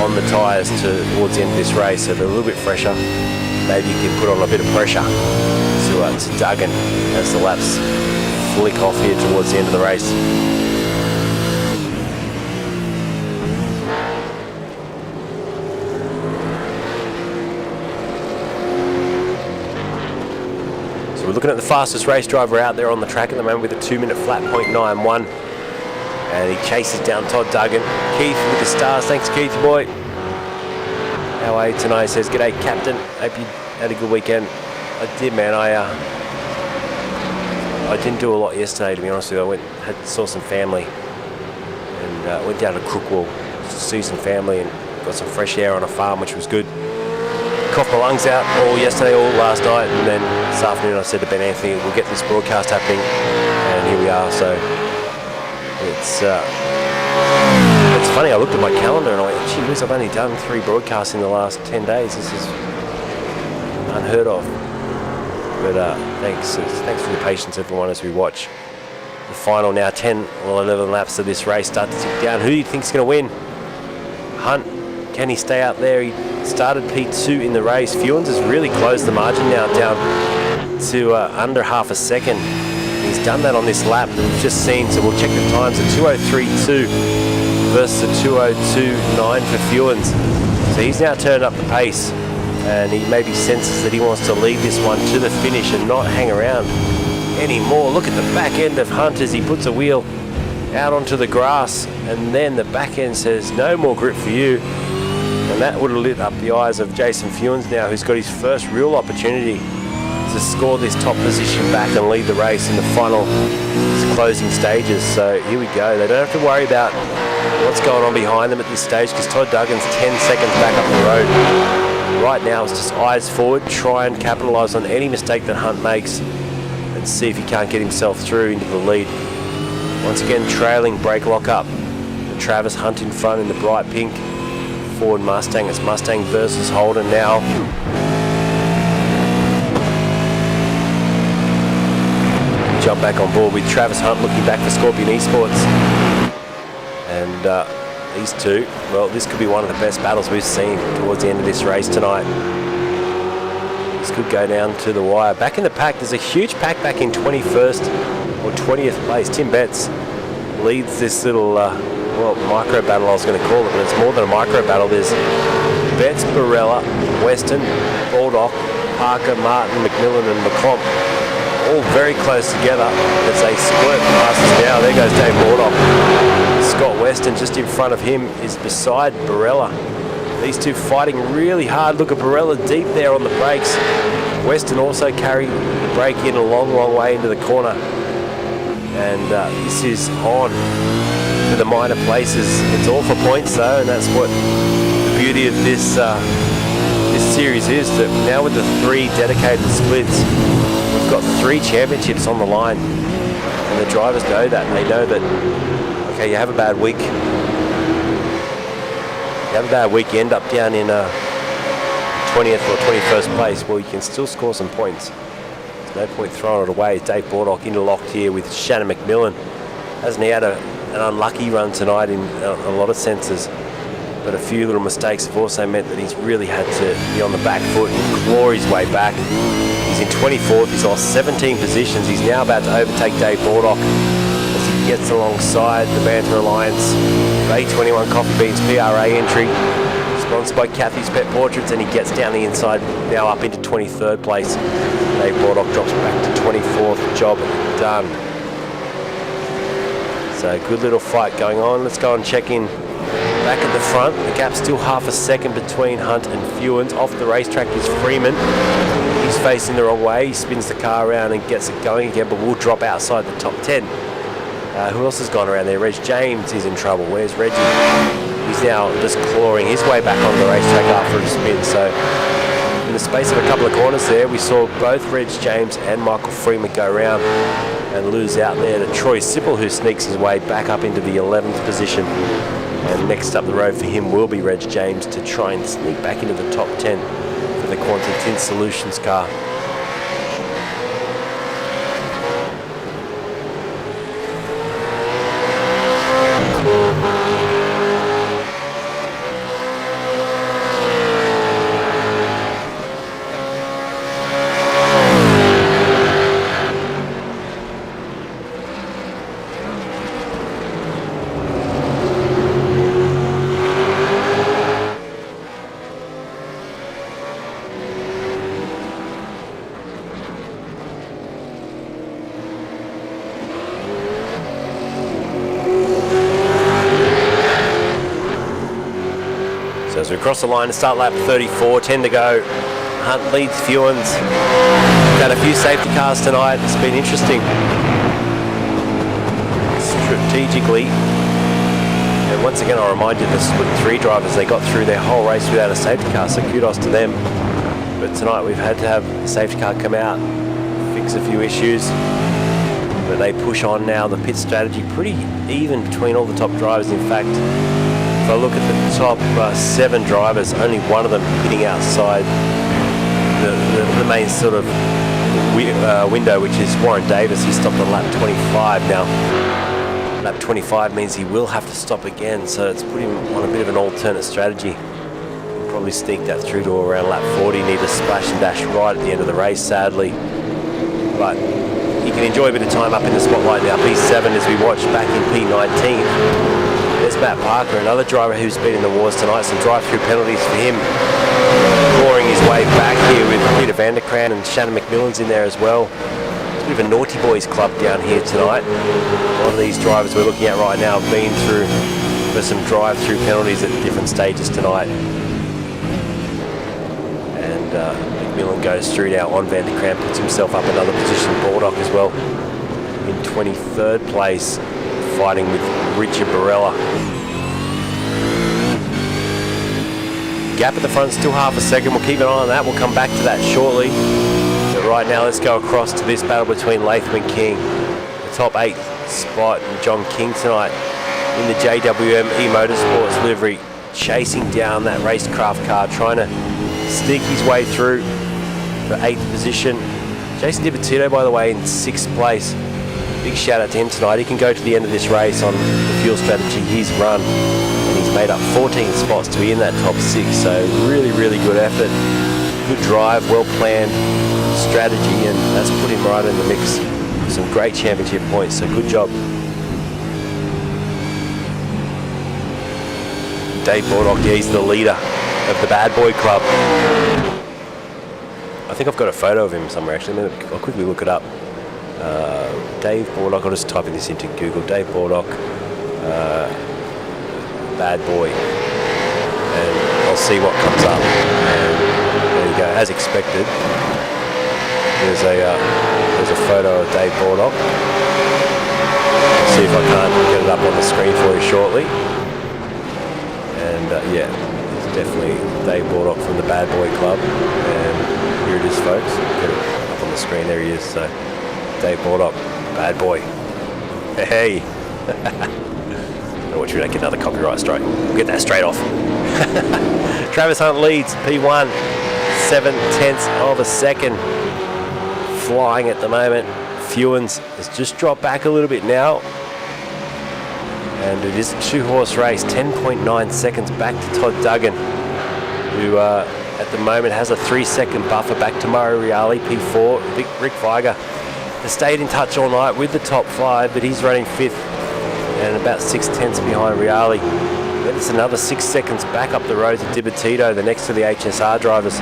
on the tyres towards the end of this race, so they're a little bit fresher. Maybe you can put on a bit of pressure to Duggan as the laps flick off here towards the end of the race. So we're looking at the fastest race driver out there on the track at the moment with a 2-minute flat 0.91. And he chases down Todd Duggan. Keith with the stars. Thanks, Keith, boy. How are you tonight? He says, "G'day, Captain. Hope you had a good weekend." I did, man. I didn't do a lot yesterday, to be honest with you. Saw some family, and went down to Crookwell to see some family and got some fresh air on a farm, which was good. Coughed my lungs out all yesterday, all last night, and then this afternoon I said to Ben Anthony, "We'll get this broadcast happening," and here we are. So it's funny, I looked at my calendar and I went, gee whiz, I've only done 3 broadcasts in the last 10 days. This is unheard of. But thanks for your patience, everyone, as we watch the final now 10 or 11 laps of this race start to tick down. Who do you think's going to win? Hunt, can he stay out there? He started P2 in the race. Fewens has really closed the margin now down to under half a second. He's done that on this lap that we've just seen, so we'll check the times. The 2:03.2 versus the 2:02.9 for Fewens. So he's now turned up the pace, and he maybe senses that he wants to lead this one to the finish and not hang around anymore. Look at the back end of Hunt as he puts a wheel out onto the grass, and then the back end says, "No more grip for you." And that would have lit up the eyes of Jason Fewens now, who's got his first real opportunity to score this top position back and lead the race in the final closing stages. So here we go. They don't have to worry about what's going on behind them at this stage, because Todd Duggan's 10 seconds back up the road. Right now it's just eyes forward, try and capitalise on any mistake that Hunt makes and see if he can't get himself through into the lead. Once again, trailing brake lock up. Travis Hunt in front in the bright pink Ford Mustang. It's Mustang versus Holden now. Jump back on board with Travis Hunt looking back for Scorpion Esports. And these two, well, this could be one of the best battles we've seen towards the end of this race tonight. This could go down to the wire. Back in the pack, there's a huge pack back in 21st or 20th place. Tim Betts leads this little, well, micro battle I was going to call it, but it's more than a micro battle. There's Betts, Barella, Weston, Baldock, Parker, Martin, McMillan and McComb, all very close together as they squirt past us now. There goes Dave Baldock. Scott Weston just in front of him is beside Barella. These two fighting really hard. Look at Barella deep there on the brakes. Weston also carried the brake in a long, long way into the corner. and this is on for the minor places. It's all for points though, and that's what the beauty of this this series is, that now with the 3 dedicated splits, we've got 3 championships on the line, and the drivers know that. They know that, okay, you have a bad week, you end up down in 20th or 21st place, well, you can still score some points. There's no point throwing it away. Dave Bordock interlocked here with Shannon McMillan. Hasn't he had an unlucky run tonight in a lot of senses? But a few little mistakes have also meant that he's really had to be on the back foot and claw his way back. He's in 24th, he's lost 17 positions. He's now about to overtake Dave Bordock as he gets alongside the Banter Alliance A21 Coffee Beans PRA entry, sponsored by Kathy's Pet Portraits, and he gets down the inside, now up into 23rd place. Dave Bordock drops back to 24th, job done. So good little fight going on. Let's go and check in back at the front. The gap's still half a second between Hunt and Fewens. Off the racetrack is Freeman. He's facing the wrong way. He spins the car around and gets it going again, but will drop outside the top 10. Who else has gone around there? Reg James is in trouble. Where's Reggie? He's now just clawing his way back on the racetrack after a spin. So in the space of a couple of corners there, we saw both Reg James and Michael Freeman go around and lose out there to Troy Sipple, who sneaks his way back up into the 11th position. And next up the road for him will be Reg James to try and sneak back into the top 10 for the Quantum Tint Solutions car. As we cross the line to start lap 34, 10 to go. Hunt leads Fewens. We've had a few safety cars tonight. It's been interesting. Strategically. And once again, I'll remind you, the split 3 drivers, they got through their whole race without a safety car, so kudos to them. But tonight we've had to have a safety car come out, fix a few issues. But they push on now. The pit strategy pretty even between all the top drivers. In fact, if I look at the top 7 drivers, only one of them hitting outside the main sort of window, which is Warren Davis. He stopped on lap 25. Now, lap 25 means he will have to stop again, so it's put him on a bit of an alternate strategy. He'll probably sneak that through to around lap 40, need a splash and dash right at the end of the race, sadly. But he can enjoy a bit of time up in the spotlight now. P7 as we watch back in P19. There's Matt Parker, another driver who's been in the wars tonight. Some drive-through penalties for him. Clawing his way back here with Peter Vanderkrant, and Shannon McMillan's in there as well. It's a bit of a naughty boys club down here tonight. A lot of these drivers we're looking at right now have been through for some drive-through penalties at different stages tonight. And McMillan goes through now on Vanderkrant, puts himself up another position. Bordock as well in 23rd place, fighting with Richard Barella. Gap at the front, still half a second. We'll keep an eye on that. We'll come back to that shortly. But right now, let's go across to this battle between Latham and King. The top 8th spot, and John King tonight in the JWM eMotorsports livery, chasing down that racecraft car, trying to sneak his way through for 8th position. Jason DiBattito, by the way, in 6th place. Big shout out to him tonight. He can go to the end of this race on the fuel strategy he's run, and he's made up 14 spots to be in that top 6. So really, really good effort, good drive, well planned strategy, and that's put him right in the mix. Some great championship points. So good job, Dave Bordock. Yeah, he's the leader of the Bad Boy Club. I think I've got a photo of him somewhere actually. I'll quickly look it up. Dave Bordock, I'll just type this into Google, Dave Bordock, Bad Boy, and I'll see what comes up. And there you go, as expected, there's a photo of Dave Bordock. See if I can't get it up on the screen for you shortly. And yeah, it's definitely Dave Baldock from the Bad Boy Club. And here it is, folks. Get it up on the screen. There he is. So Dave Baldock, Bad Boy. Hey. I want you to get another copyright strike. We'll get that straight off. Travis Hunt leads P1, 7/10 of a second. Flying at the moment. Fewens has just dropped back a little bit now. And it is a 2-horse race, 10.9 seconds back to Todd Duggan, who at the moment has a 3-second buffer back to Murray Reale, P4. Rick Viger has stayed in touch all night with the top 5, but he's running 5th and about 6/10 behind Reale. Then it's another 6 seconds back up the road to Dibatito, the next to the HSR drivers.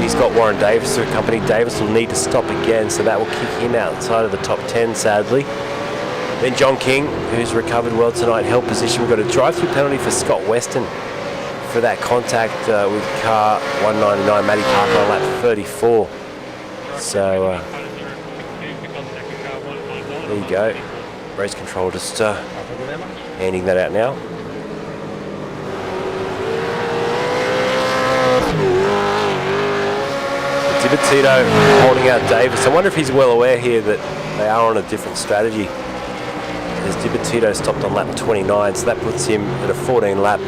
He's got Warren Davis to accompany. Davis will need to stop again, so that will kick him outside of the top 10, sadly. Then John King, who's recovered well tonight, held position. We've got a drive-through penalty for Scott Weston for that contact with car 199, Matty Parker on lap 34. So there you go. Race control just handing that out now. Dibatito holding out Davis. I wonder if he's well aware here that they are on a different strategy. As Dibatito stopped on lap 29, so that puts him at a 14-lap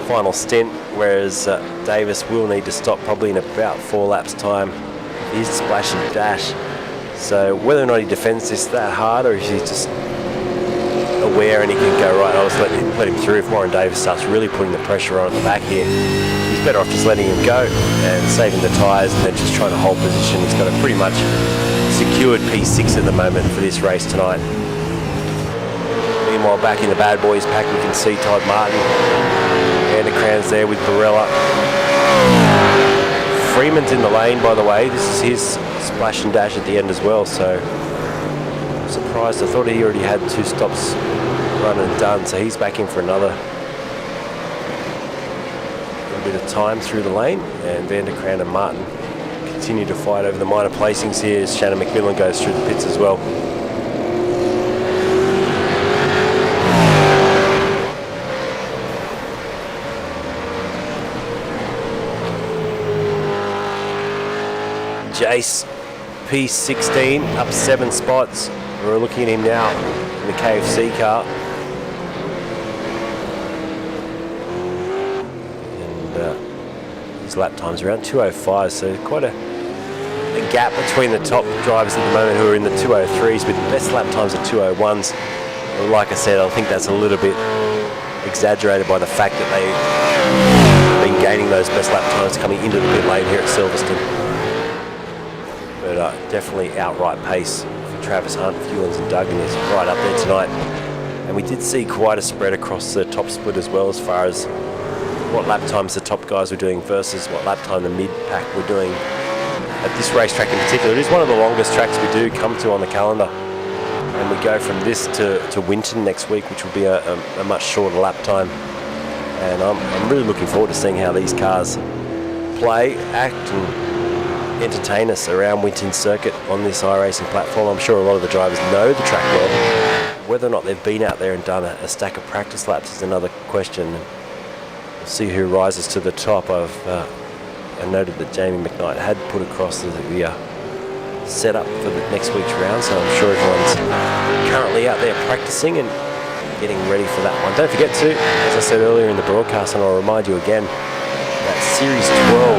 final stint, whereas Davis will need to stop probably in about 4 laps' time. He's splash and dash. So whether or not he defends this that hard, or if he's just aware and he can go, right, I'll just let him through. If Warren Davis starts really putting the pressure on at the back here, he's better off just letting him go and saving the tyres and then just trying to hold position. He's got a pretty much secured P6 at the moment for this race tonight. Meanwhile, back in the Bad Boys pack, we can see Todd Martin. Vanderkran's there with Barella. Freeman's in the lane, by the way. This is his splash and dash at the end as well, so I'm surprised. I thought he already had 2 stops run and done, so he's back in for another bit of time through the lane. And Vanderkran and Martin continue to fight over the minor placings here as Shannon McMillan goes through the pits as well. Jace, P16, up 7 spots. We're looking at him now in the KFC car. And his lap time's around 2:05, so quite a gap between the top drivers at the moment who are in the 2:03s, with the best lap times are 2:01s. And like I said, I think that's a little bit exaggerated by the fact that they've been gaining those best lap times coming into the pit lane here at Silverstone. But definitely outright pace for Travis Hunt, Fewens and Duggan is right up there tonight. And we did see quite a spread across the top split as well, as far as what lap times the top guys were doing versus what lap time the mid-pack were doing at this racetrack in particular. It is one of the longest tracks we do come to on the calendar. And we go from this to Winton next week, which will be a much shorter lap time. And I'm really looking forward to seeing how these cars play, act and entertain us around Winton Circuit on this iRacing platform. I'm sure a lot of the drivers know the track well. Whether or not they've been out there and done a stack of practice laps is another question. We'll see who rises to the top. I noted that Jamie McKnight had put across the setup for the next week's round, so I'm sure everyone's currently out there practicing and getting ready for that one. Don't forget to, as I said earlier in the broadcast, and I'll remind you again, that Series 12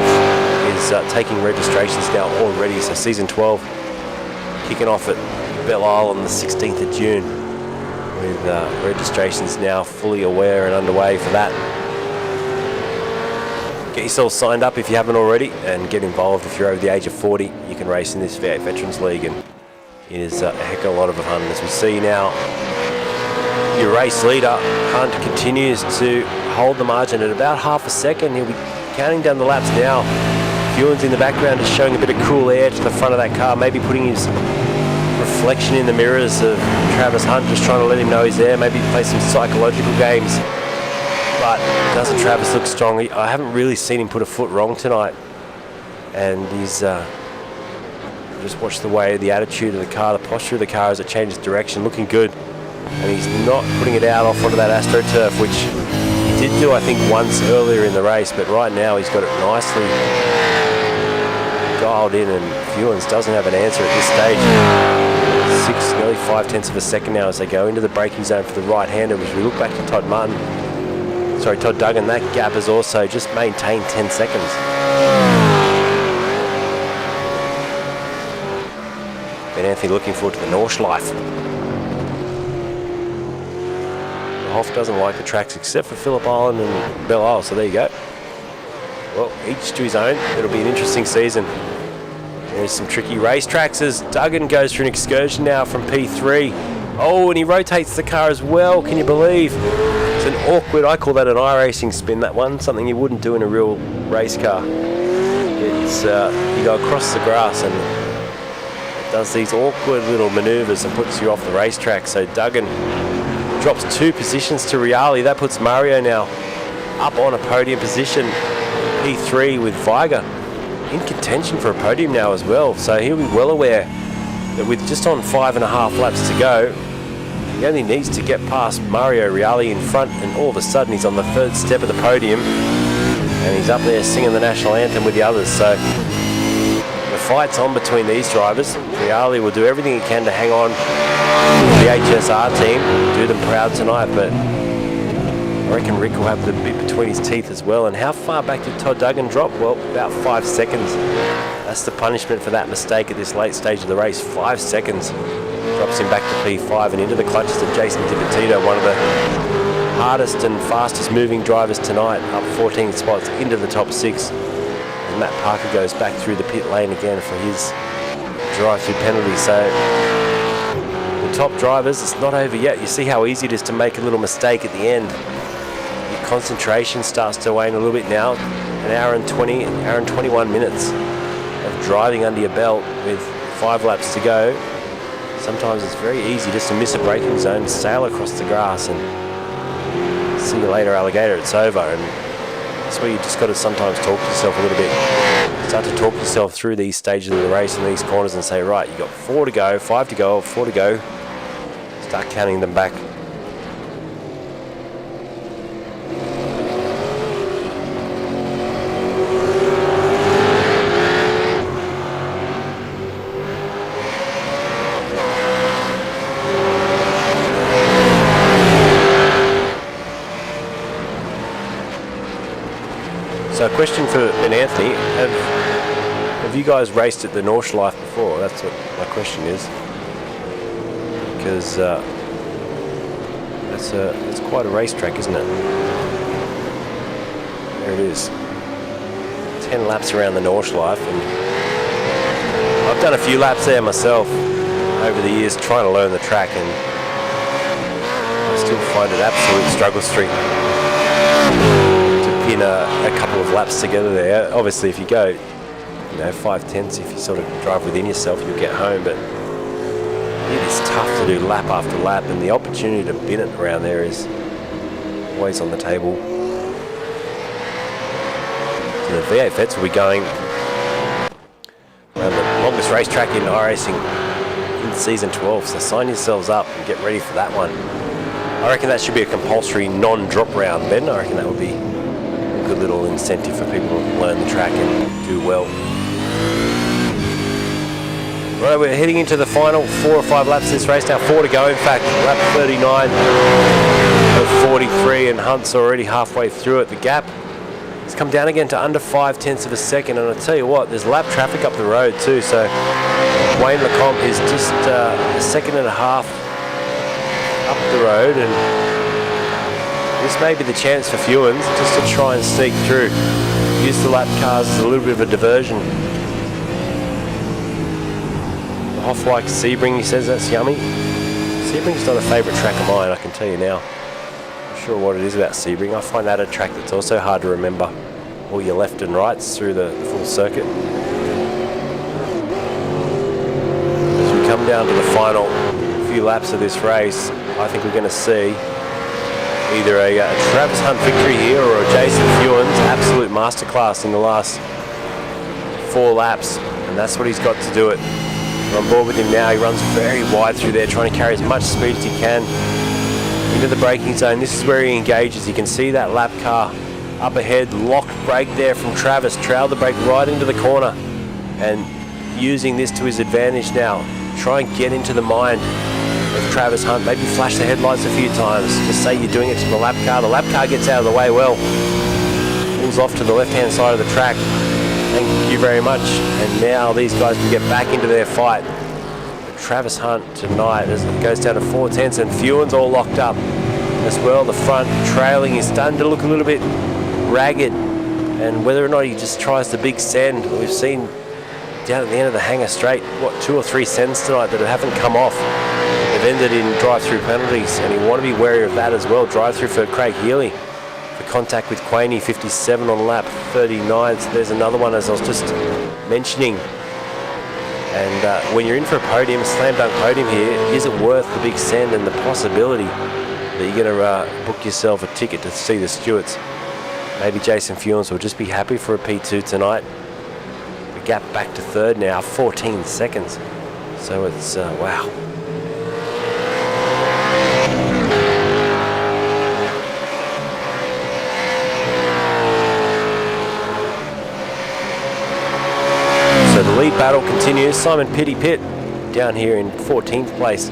is taking registrations now already. So Season 12 kicking off at Belle Isle on the 16th of June, with registrations now fully aware and underway for that. Get yourself signed up if you haven't already, and get involved. If you're over the age of 40, you can race in this V8 Veterans League, and it is a heck of a lot of fun. As we see now, your race leader, Hunt, continues to hold the margin at about half a second. He'll be counting down the laps now. Fewens in the background is showing a bit of cool air to the front of that car, maybe putting his reflection in the mirrors of Travis Hunt, just trying to let him know he's there, maybe play some psychological games. But doesn't Travis look strong? I haven't really seen him put a foot wrong tonight, and he's Just watch the way, the attitude of the car, the posture of the car as it changes direction, looking good. And he's not putting it out off onto that AstroTurf, which he did do, I think, once earlier in the race, but right now he's got it nicely dialed in, and Fewens doesn't have an answer at this stage. Nearly 5/10 of a second now as they go into the braking zone for the right-hander. As we look back to Todd Duggan, that gap has also just maintained 10 seconds. Ben Anthony looking forward to the Nordschleife. Hoff doesn't like the tracks except for Phillip Island and Belle Isle, so there you go. Well, each to his own. It'll be an interesting season. There's some tricky racetracks as Duggan goes for an excursion now from P3. Oh, and he rotates the car as well, can you believe? It's an awkward, I call that an iracing spin, that one, something you wouldn't do in a real race car. It's, you go across the grass and it does these awkward little manoeuvres and puts you off the racetrack. So Duggan drops 2 positions to Reali. That puts Mario now up on a podium position, P3 with Viger in contention for a podium now as well. So he'll be well aware that with just on 5.5 laps to go, he only needs to get past Mario Reali in front, and all of a sudden he's on the 3rd step of the podium and he's up there singing the national anthem with the others. So the fight's on between these drivers. Reali will do everything he can to hang on to the HSR team, do them proud tonight, but I reckon Rick will have the bit between his teeth as well. And how far back did Todd Duggan drop? Well, about 5 seconds. That's the punishment for that mistake at this late stage of the race. 5 seconds. Drops him back to P5 and into the clutches of Jason DiPetito, one of the hardest and fastest moving drivers tonight, up 14 spots into the top 6. And Matt Parker goes back through the pit lane again for his drive-through penalty. So the top drivers, it's not over yet. You see how easy it is to make a little mistake at the end. Your concentration starts to wane a little bit now. An hour and 21 minutes of driving under your belt with 5 laps to go. Sometimes it's very easy just to miss a braking zone, sail across the grass and see you later, alligator, it's over. And that's where you just got to sometimes talk to yourself a little bit. Start to talk yourself through these stages of the race and these corners and say, right, you got 4 to go, 5 to go, 4 to go. Start counting them back. So a question for Ben Anthony, have you guys raced at the Nordschleife before? That's what my question is. Because it's quite a racetrack, isn't it? There it is. 10 laps around the Nordschleife, and I've done a few laps there myself over the years trying to learn the track, and I still find it absolute struggle street to pin a couple of laps together there. Obviously if you go 5/10, if you sort of drive within yourself, you'll get home, but it is tough to do lap after lap, and the opportunity to bin it around there is always on the table. So the V8 vets will be going around the longest racetrack in iRacing in season 12, so sign yourselves up and get ready for that one. I reckon that should be a compulsory non-drop round, Ben. I reckon that would be a good little incentive for people to learn the track and do well. Right, we're heading into the final 4 or 5 laps of this race now. 4 to go, in fact. Lap 39 of 43, and Hunt's already halfway through it. The gap has come down again to under 5/10 of a second, and I tell you what, there's lap traffic up the road too, so Wayne Lecomte is just a second and a half up the road, and this may be the chance for Fewens just to try and sneak through. Use the lap cars as a little bit of a diversion. Hoff likes Sebring, he says that's yummy. Sebring's not a favourite track of mine, I can tell you now. Not sure what it is about Sebring. I find that a track that's also hard to remember all your left and rights through the full circuit. As we come down to the final few laps of this race, I think we're going to see either a Travis Hunt victory here or a Jason Fewens absolute masterclass in the last 4 laps. and that's what he's got to do it. We're on board with him now. He runs very wide through there, trying to carry as much speed as he can into the braking zone. This is where he engages. You can see that lap car up ahead, locked brake there from Travis, trailed the brake right into the corner, and using this to his advantage now. Try and get into the mind of Travis Hunt, maybe flash the headlights a few times, just say you're doing it to the lap car. The lap car gets out of the way well, pulls off to the left hand side of the track. Thank you very much. And now these guys can get back into their fight. But Travis Hunt tonight, as it goes down to 4/10, and Fuen's all locked up as well. The front trailing is starting to look a little bit ragged, and whether or not he just tries the big send, we've seen down at the end of the hangar straight, what, 2 or 3 sends tonight that haven't come off. They've ended in drive-through penalties, and you want to be wary of that as well. Drive-through for Craig Healy for contact with Quaney, 57 on lap 39. So there's another one, as I was just mentioning. And when you're in for a podium, a slam dunk podium here, is it worth the big send and the possibility that you're going to book yourself a ticket to see the Stewarts? Maybe Jason Fuens will just be happy for a P2 tonight. The gap back to third now, 14 seconds. So it's, wow. So the lead battle continues. Simon Pitt down here in 14th place,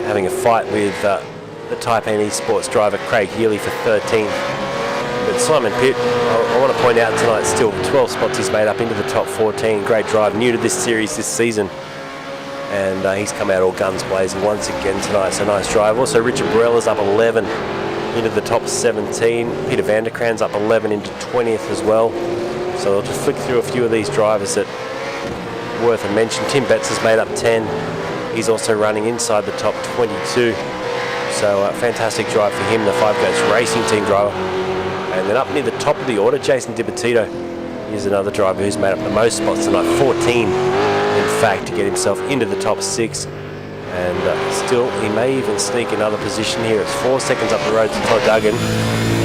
having a fight with the Type N Esports driver Craig Healy for 13th. But Simon Pitt, I want to point out tonight, still 12 spots he's made up into the top 14. Great drive, new to this series this season. And he's come out all guns blazing once again tonight, so nice drive. Also Richard Barella's up 11 into the top 17. Peter Vanderkran's up 11 into 20th as well. So I'll just flick through a few of these drivers that are worth a mention. Tim Betts has made up 10. He's also running inside the top 22. So fantastic drive for him, the Five Goats Racing Team driver. And then up near the top of the order, Jason DiBattito is another driver who's made up the most spots tonight, 14 in fact, to get himself into the top 6. And still, he may even sneak another position here. It's 4 seconds up the road to Todd Duggan.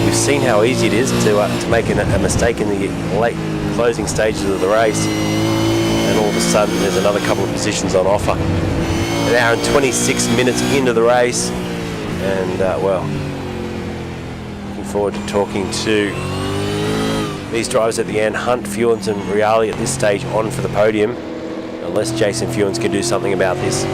We've seen how easy it is to make a mistake in the late closing stages of the race. And all of a sudden, there's another couple of positions on offer. An hour and 26 minutes into the race. And, well, forward to talking to these drivers at the end. Hunt, Fuens and Reali at this stage on for the podium, unless Jason Fuens can do something about this.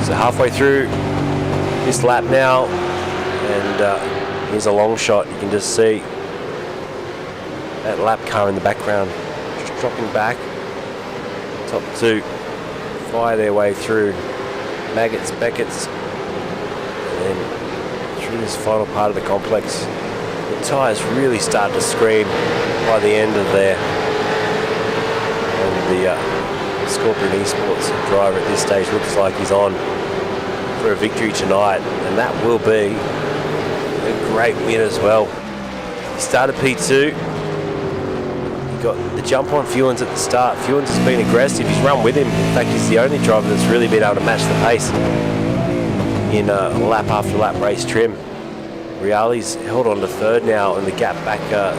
So halfway through this lap now, and here's a long shot. You can just see that lap car in the background just dropping back. Top 2 fire their way through Maggots, Beckett's, and then through this final part of the complex. The tyres really start to scream by the end of there. And the Scorpion Esports driver at this stage looks like he's on for a victory tonight, and that will be a great win as well. He started P2. Got the jump on Fuens at the start. Fuens has been aggressive. He's run with him. In fact, he's the only driver that's really been able to match the pace in lap after lap race trim. Reali's held on to third now, and the gap back to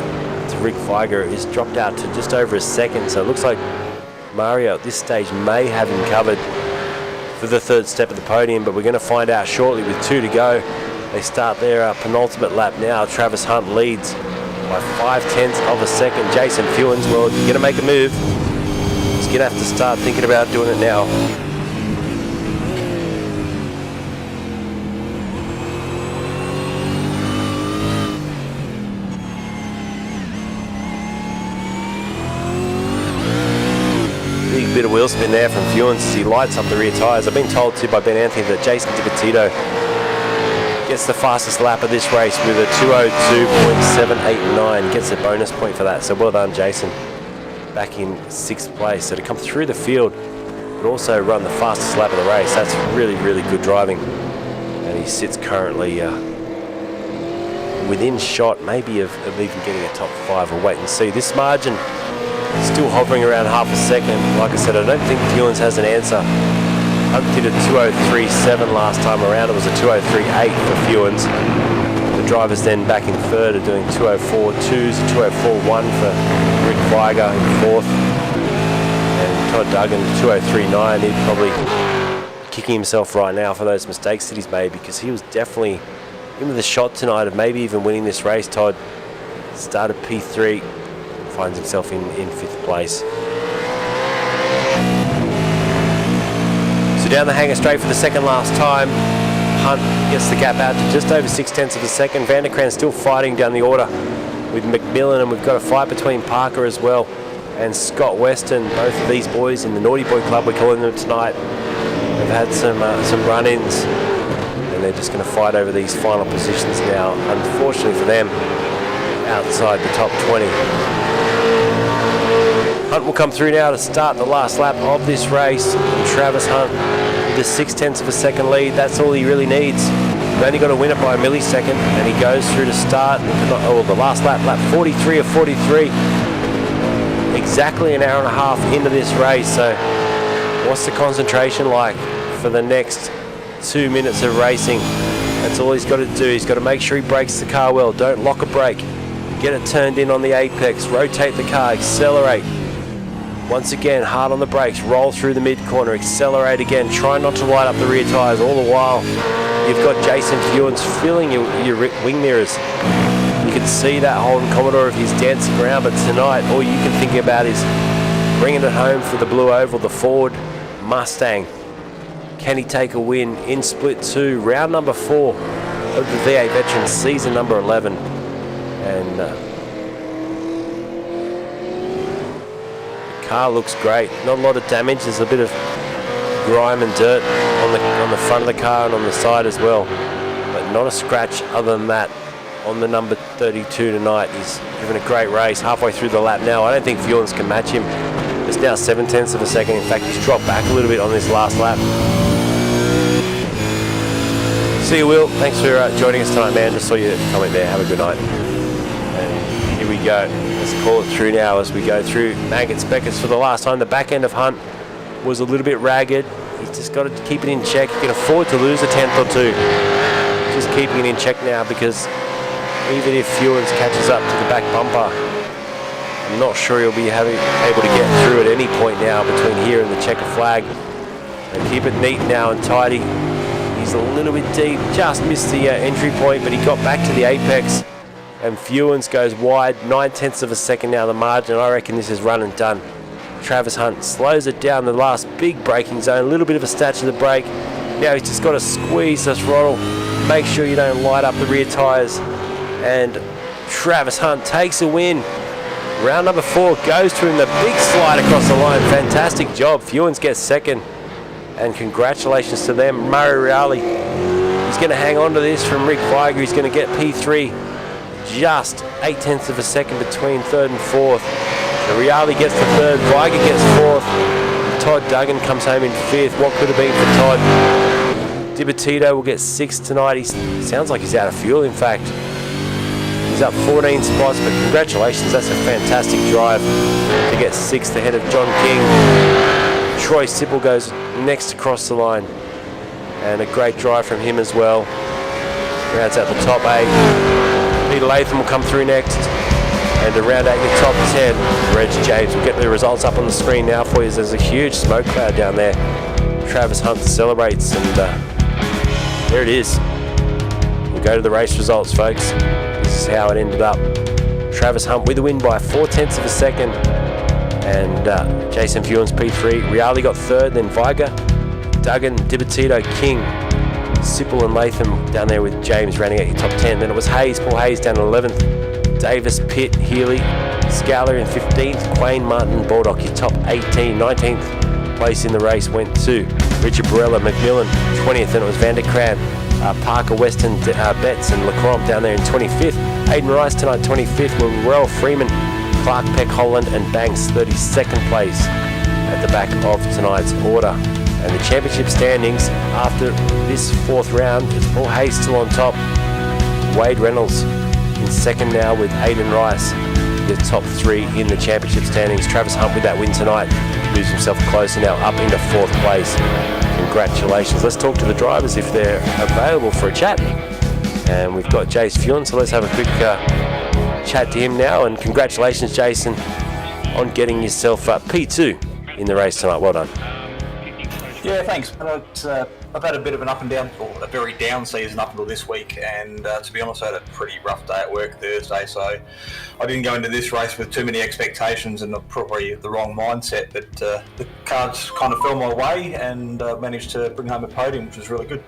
Rick Feiger is dropped out to just over a second. So it looks like Mario at this stage may have him covered for the third step of the podium, but we're going to find out shortly with 2 to go. They start their penultimate lap now. Travis Hunt leads by 0.5 of a second. Jason Fuens, well, you're going to make a move. He's going to have to start thinking about doing it now. Big bit of wheel spin there from Fuens as he lights up the rear tyres. I've been told to by Ben Anthony that Jason DiBattito gets the fastest lap of this race with a 2:02.789. Gets a bonus point for that. So well done, Jason. Back in 6th place. So to come through the field, but also run the fastest lap of the race. That's really, really good driving. And he sits currently within shot, maybe of even getting a top 5. We'll wait and see. This margin still hovering around half a second. Like I said, I don't think Fewens has an answer. Hunt did a 2:03.7 last time around. It was a 2:03.8 for Fewens. The drivers then back in third are doing 2:04.2s, a 2:04.1 for Rick Weiger in fourth. And Todd Duggan, 2:03.9. He'd probably kicking himself right now for those mistakes that he's made, because he was definitely in with a shot tonight of maybe even winning this race. Todd started P3, finds himself in fifth place. So down the hanger straight for the second last time. Hunt gets the gap out to just over 0.6 of a second. Van der Kraan still fighting down the order with McMillan, and we've got a fight between Parker as well and Scott Weston. Both of these boys in the Naughty Boy Club, we're calling them tonight, have had some run-ins, and they're just going to fight over these final positions now. Unfortunately for them, outside the top 20. Hunt will come through now to start the last lap of this race. And Travis Hunt with a 0.6 of a second lead. That's all he really needs. He's only got to win it by a millisecond, and he goes through to start. The last lap, lap 43 of 43. Exactly an hour and a half into this race. So what's the concentration like for the next 2 minutes of racing? That's all he's got to do. He's got to make sure he brakes the car well. Don't lock a brake. Get it turned in on the apex. Rotate the car. Accelerate. Once again, hard on the brakes. Roll through the mid-corner. Accelerate again. Try not to light up the rear tyres. All the while, you've got Jason Fewens filling your wing mirrors. You can see that Holden Commodore of his dancing around, but tonight all you can think about is bringing it home for the Blue Oval, the Ford Mustang. Can he take a win in Split 2, round number 4 of the V8 Veterans, season number 11? And the car looks great. Not a lot of damage. There's a bit of grime and dirt on the front of the car and on the side as well, but not a scratch other than that on the number 32 tonight. He's given a great race halfway through the lap now. I don't think Fewens can match him. It's now 0.7 of a second. In fact, he's dropped back a little bit on this last lap. See you, Will. Thanks for joining us tonight, man. Just saw your comment there. Have a good night. And here we go. Let's call it through now as we go through Maggots Beckets for the last time. The back end of Hunt was a little bit ragged. He's just got to keep it in check. He can afford to lose a 10th or two. Just keeping it in check now, because even if Fewens catches up to the back bumper, I'm not sure he'll be able to get through at any point now between here and the checker flag. And keep it neat now and tidy. He's a little bit deep, just missed the entry point, but he got back to the apex. And Fewens goes wide, 0.9 of a second now the margin. I reckon this is run and done. Travis Hunt slows it down the last big braking zone, a little bit of a snatch of the brake. Now he's just got to squeeze the throttle, make sure you don't light up the rear tyres. And Travis Hunt takes a win. Round number 4 goes to him, the big slide across the line. Fantastic job. Fewens gets second, and congratulations to them. Murray Reale, he's going to hang on to this from Rick Weiger. He's going to get P3, just 0.8 of a second between third and fourth. So Reale gets the third, Weiger gets fourth. Todd Duggan comes home in fifth. What could have been for Todd? Dibatito will get 6th tonight. He sounds like he's out of fuel, in fact. He's up 14 spots, but congratulations, that's a fantastic drive to get 6th ahead of John King. Troy Sipple goes next across the line, and a great drive from him as well. Rounds out the top 8. Peter Latham will come through next, and to round out your top 10, Reg James. We'll get the results up on the screen now for you. There's a huge smoke cloud down there. Travis Hunt celebrates, and there it is. We'll go to the race results, folks. This is how it ended up. Travis Hunt with a win by 0.4 of a second, and Jason Fewens P3. Reale got third, then Weiger, Duggan, Dibatito, King, Sipple and Latham down there with James rounding out your top 10. Then it was Hayes, Paul Hayes down 11th, Davis, Pitt, Healy, Scala in 15th, Quain, Martin, Baldock your top 18. 19th place in the race went to Richard Barella, McMillan 20th, and it was Van der Kraan, Parker, Weston, Betts and Lecomte down there in 25th. Hayden Rice tonight 25th, with Royal Freeman, Clark, Peck, Holland and Banks 32nd place at the back of tonight's order. And the championship standings after this 4th round is Paul Hayes still on top, Wade Reynolds in second now with Hayden Rice, the top 3 in the championship standings. Travis Hunt with that win tonight moves himself closer now up into 4th place. Congratulations. Let's talk to the drivers if they're available for a chat. And we've got Jace Fuhn, so let's have a quick chat to him now. And congratulations, Jason, on getting yourself P2 in the race tonight. Well done. Yeah, thanks. I've had a bit of an up and down, or a very down season up until this week, and to be honest, I had a pretty rough day at work Thursday, so I didn't go into this race with too many expectations and probably the wrong mindset, but the cards kind of fell my way and managed to bring home a podium, which was really good.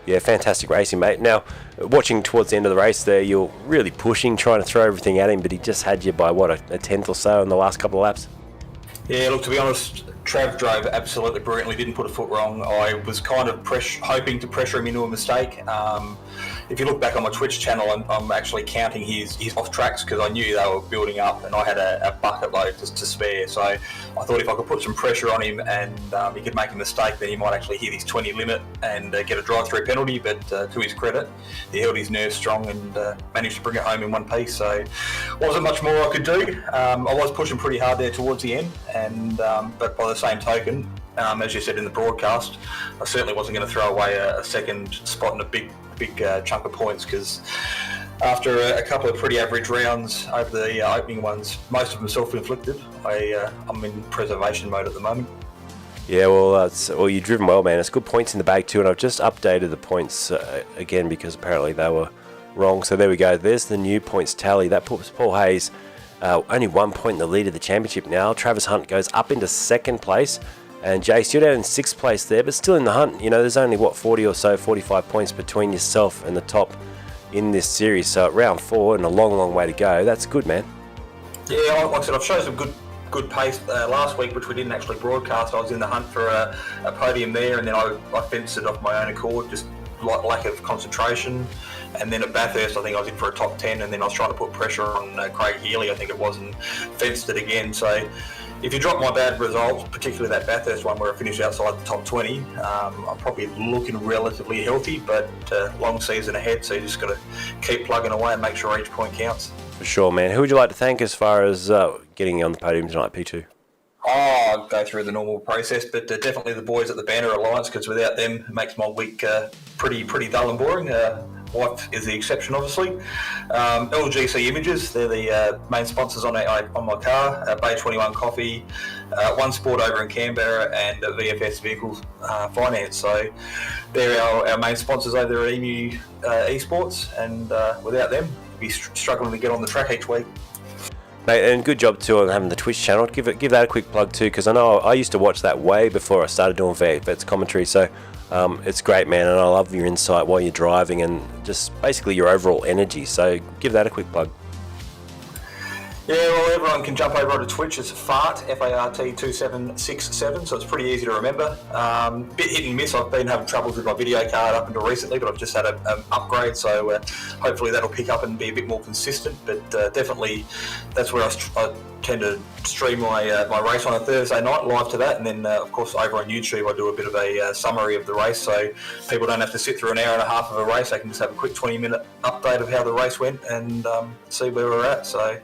Yeah, fantastic racing, mate. Now, watching towards the end of the race there, you're really pushing, trying to throw everything at him, but he just had you by, what, a tenth or so in the last couple of laps? Yeah, look, to be honest, Trav drove absolutely brilliantly, didn't put a foot wrong. I was kind of hoping to pressure him into a mistake. If you look back on my Twitch channel, I'm actually counting his off tracks because I knew they were building up and I had a bucket load to spare. So I thought if I could put some pressure on him and he could make a mistake, then he might actually hit his 20 limit and get a drive-through penalty. But to his credit, he held his nerves strong and managed to bring it home in one piece. So wasn't much more I could do. I was pushing pretty hard there towards the end, and but by the same token, as you said in the broadcast, I certainly wasn't going to throw away a second spot in a big chunk of points, because after a couple of pretty average rounds over the opening ones, most of them self-inflicted, I'm in preservation mode at the moment. Yeah, well, you've driven well, man. It's good points in the bag too, and I've just updated the points again because apparently they were wrong. So there we go. There's the new points tally. That puts Paul Hayes only 1 point in the lead of the championship now. Travis Hunt goes up into 2nd place. And Jace, you're down in 6th place there, but still in the hunt. You know, there's only, 40 or so, 45 points between yourself and the top in this series. So at round 4 and a long way to go. That's good, man. Yeah, like I said, I've shown some good pace last week, which we didn't actually broadcast. I was in the hunt for a podium there, and then I fenced it off my own accord, just lack of concentration. And then at Bathurst, I think I was in for a top 10, and then I was trying to put pressure on Craig Healy, I think it was, and fenced it again. So if you drop my bad results, particularly that Bathurst one where I finished outside the top 20, I'm probably looking relatively healthy, but long season ahead, so you just got to keep plugging away and make sure each point counts. For sure, man. Who would you like to thank as far as getting on the podium tonight, P2? I'll go through the normal process, but definitely the boys at the Banner Alliance, because without them, it makes my week pretty dull and boring. Wife is the exception, obviously. LGC Images, they're the main sponsors on my car. Bay 21 Coffee, One Sport over in Canberra, and VFS Vehicles Finance. So they're our main sponsors over there at EMU Esports, and without them, we'd be struggling to get on the track each week. Mate, and good job too on having the Twitch channel. Give that a quick plug too, because I know I used to watch that way before I started doing V8's commentary. So it's great, man, and I love your insight while you're driving and just basically your overall energy. So give that a quick plug. Yeah, well, everyone can jump over onto Twitch. It's FART, F-A-R-T 2767, so it's pretty easy to remember. Bit hit and miss. I've been having troubles with my video card up until recently, but I've just had an upgrade, so hopefully that'll pick up and be a bit more consistent. But definitely, that's where I tend to stream my race on a Thursday night, live to that, and then of course over on YouTube I do a bit of a summary of the race, so people don't have to sit through an hour and a half of a race. They can just have a quick 20-minute update of how the race went and see where we're at. So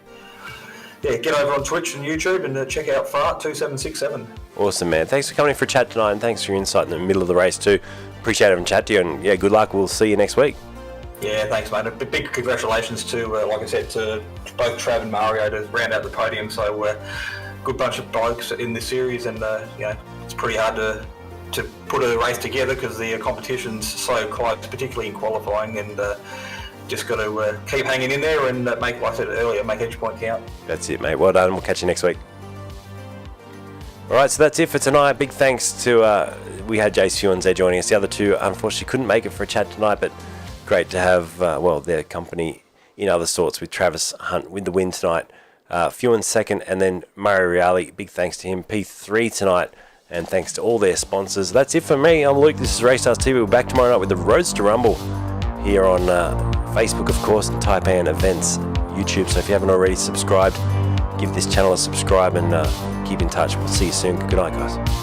yeah, get over on Twitch and YouTube and check out FART 2767. Awesome, man. Thanks for coming in for a chat tonight, and thanks for your insight in the middle of the race too. Appreciate having a chat to you, and yeah, good luck. We'll see you next week. Yeah, thanks, mate. A big congratulations to, like I said, to both Trav and Mario to round out the podium. So good bunch of blokes in this series, and it's pretty hard to put a race together because the competition's so close, particularly in qualifying, and just got to keep hanging in there and make, like I said earlier, make each point count. That's it, mate. Well done. We'll catch you next week. All right, so that's it for tonight. Big thanks to we had Jace Fuhn there joining us. The other two unfortunately couldn't make it for a chat tonight, but great to have their company in other sorts with Travis Hunt with the win tonight. Fuhn 2nd, and then Mario Reale. Big thanks to him. P3 tonight, and thanks to all their sponsors. That's it for me. I'm Luke. This is Race Stars TV. We're back tomorrow night with the Roadster Rumble here on Facebook, of course, and Taipan Events YouTube. So if you haven't already subscribed, give this channel a subscribe and keep in touch. We'll see you soon. Good night, guys.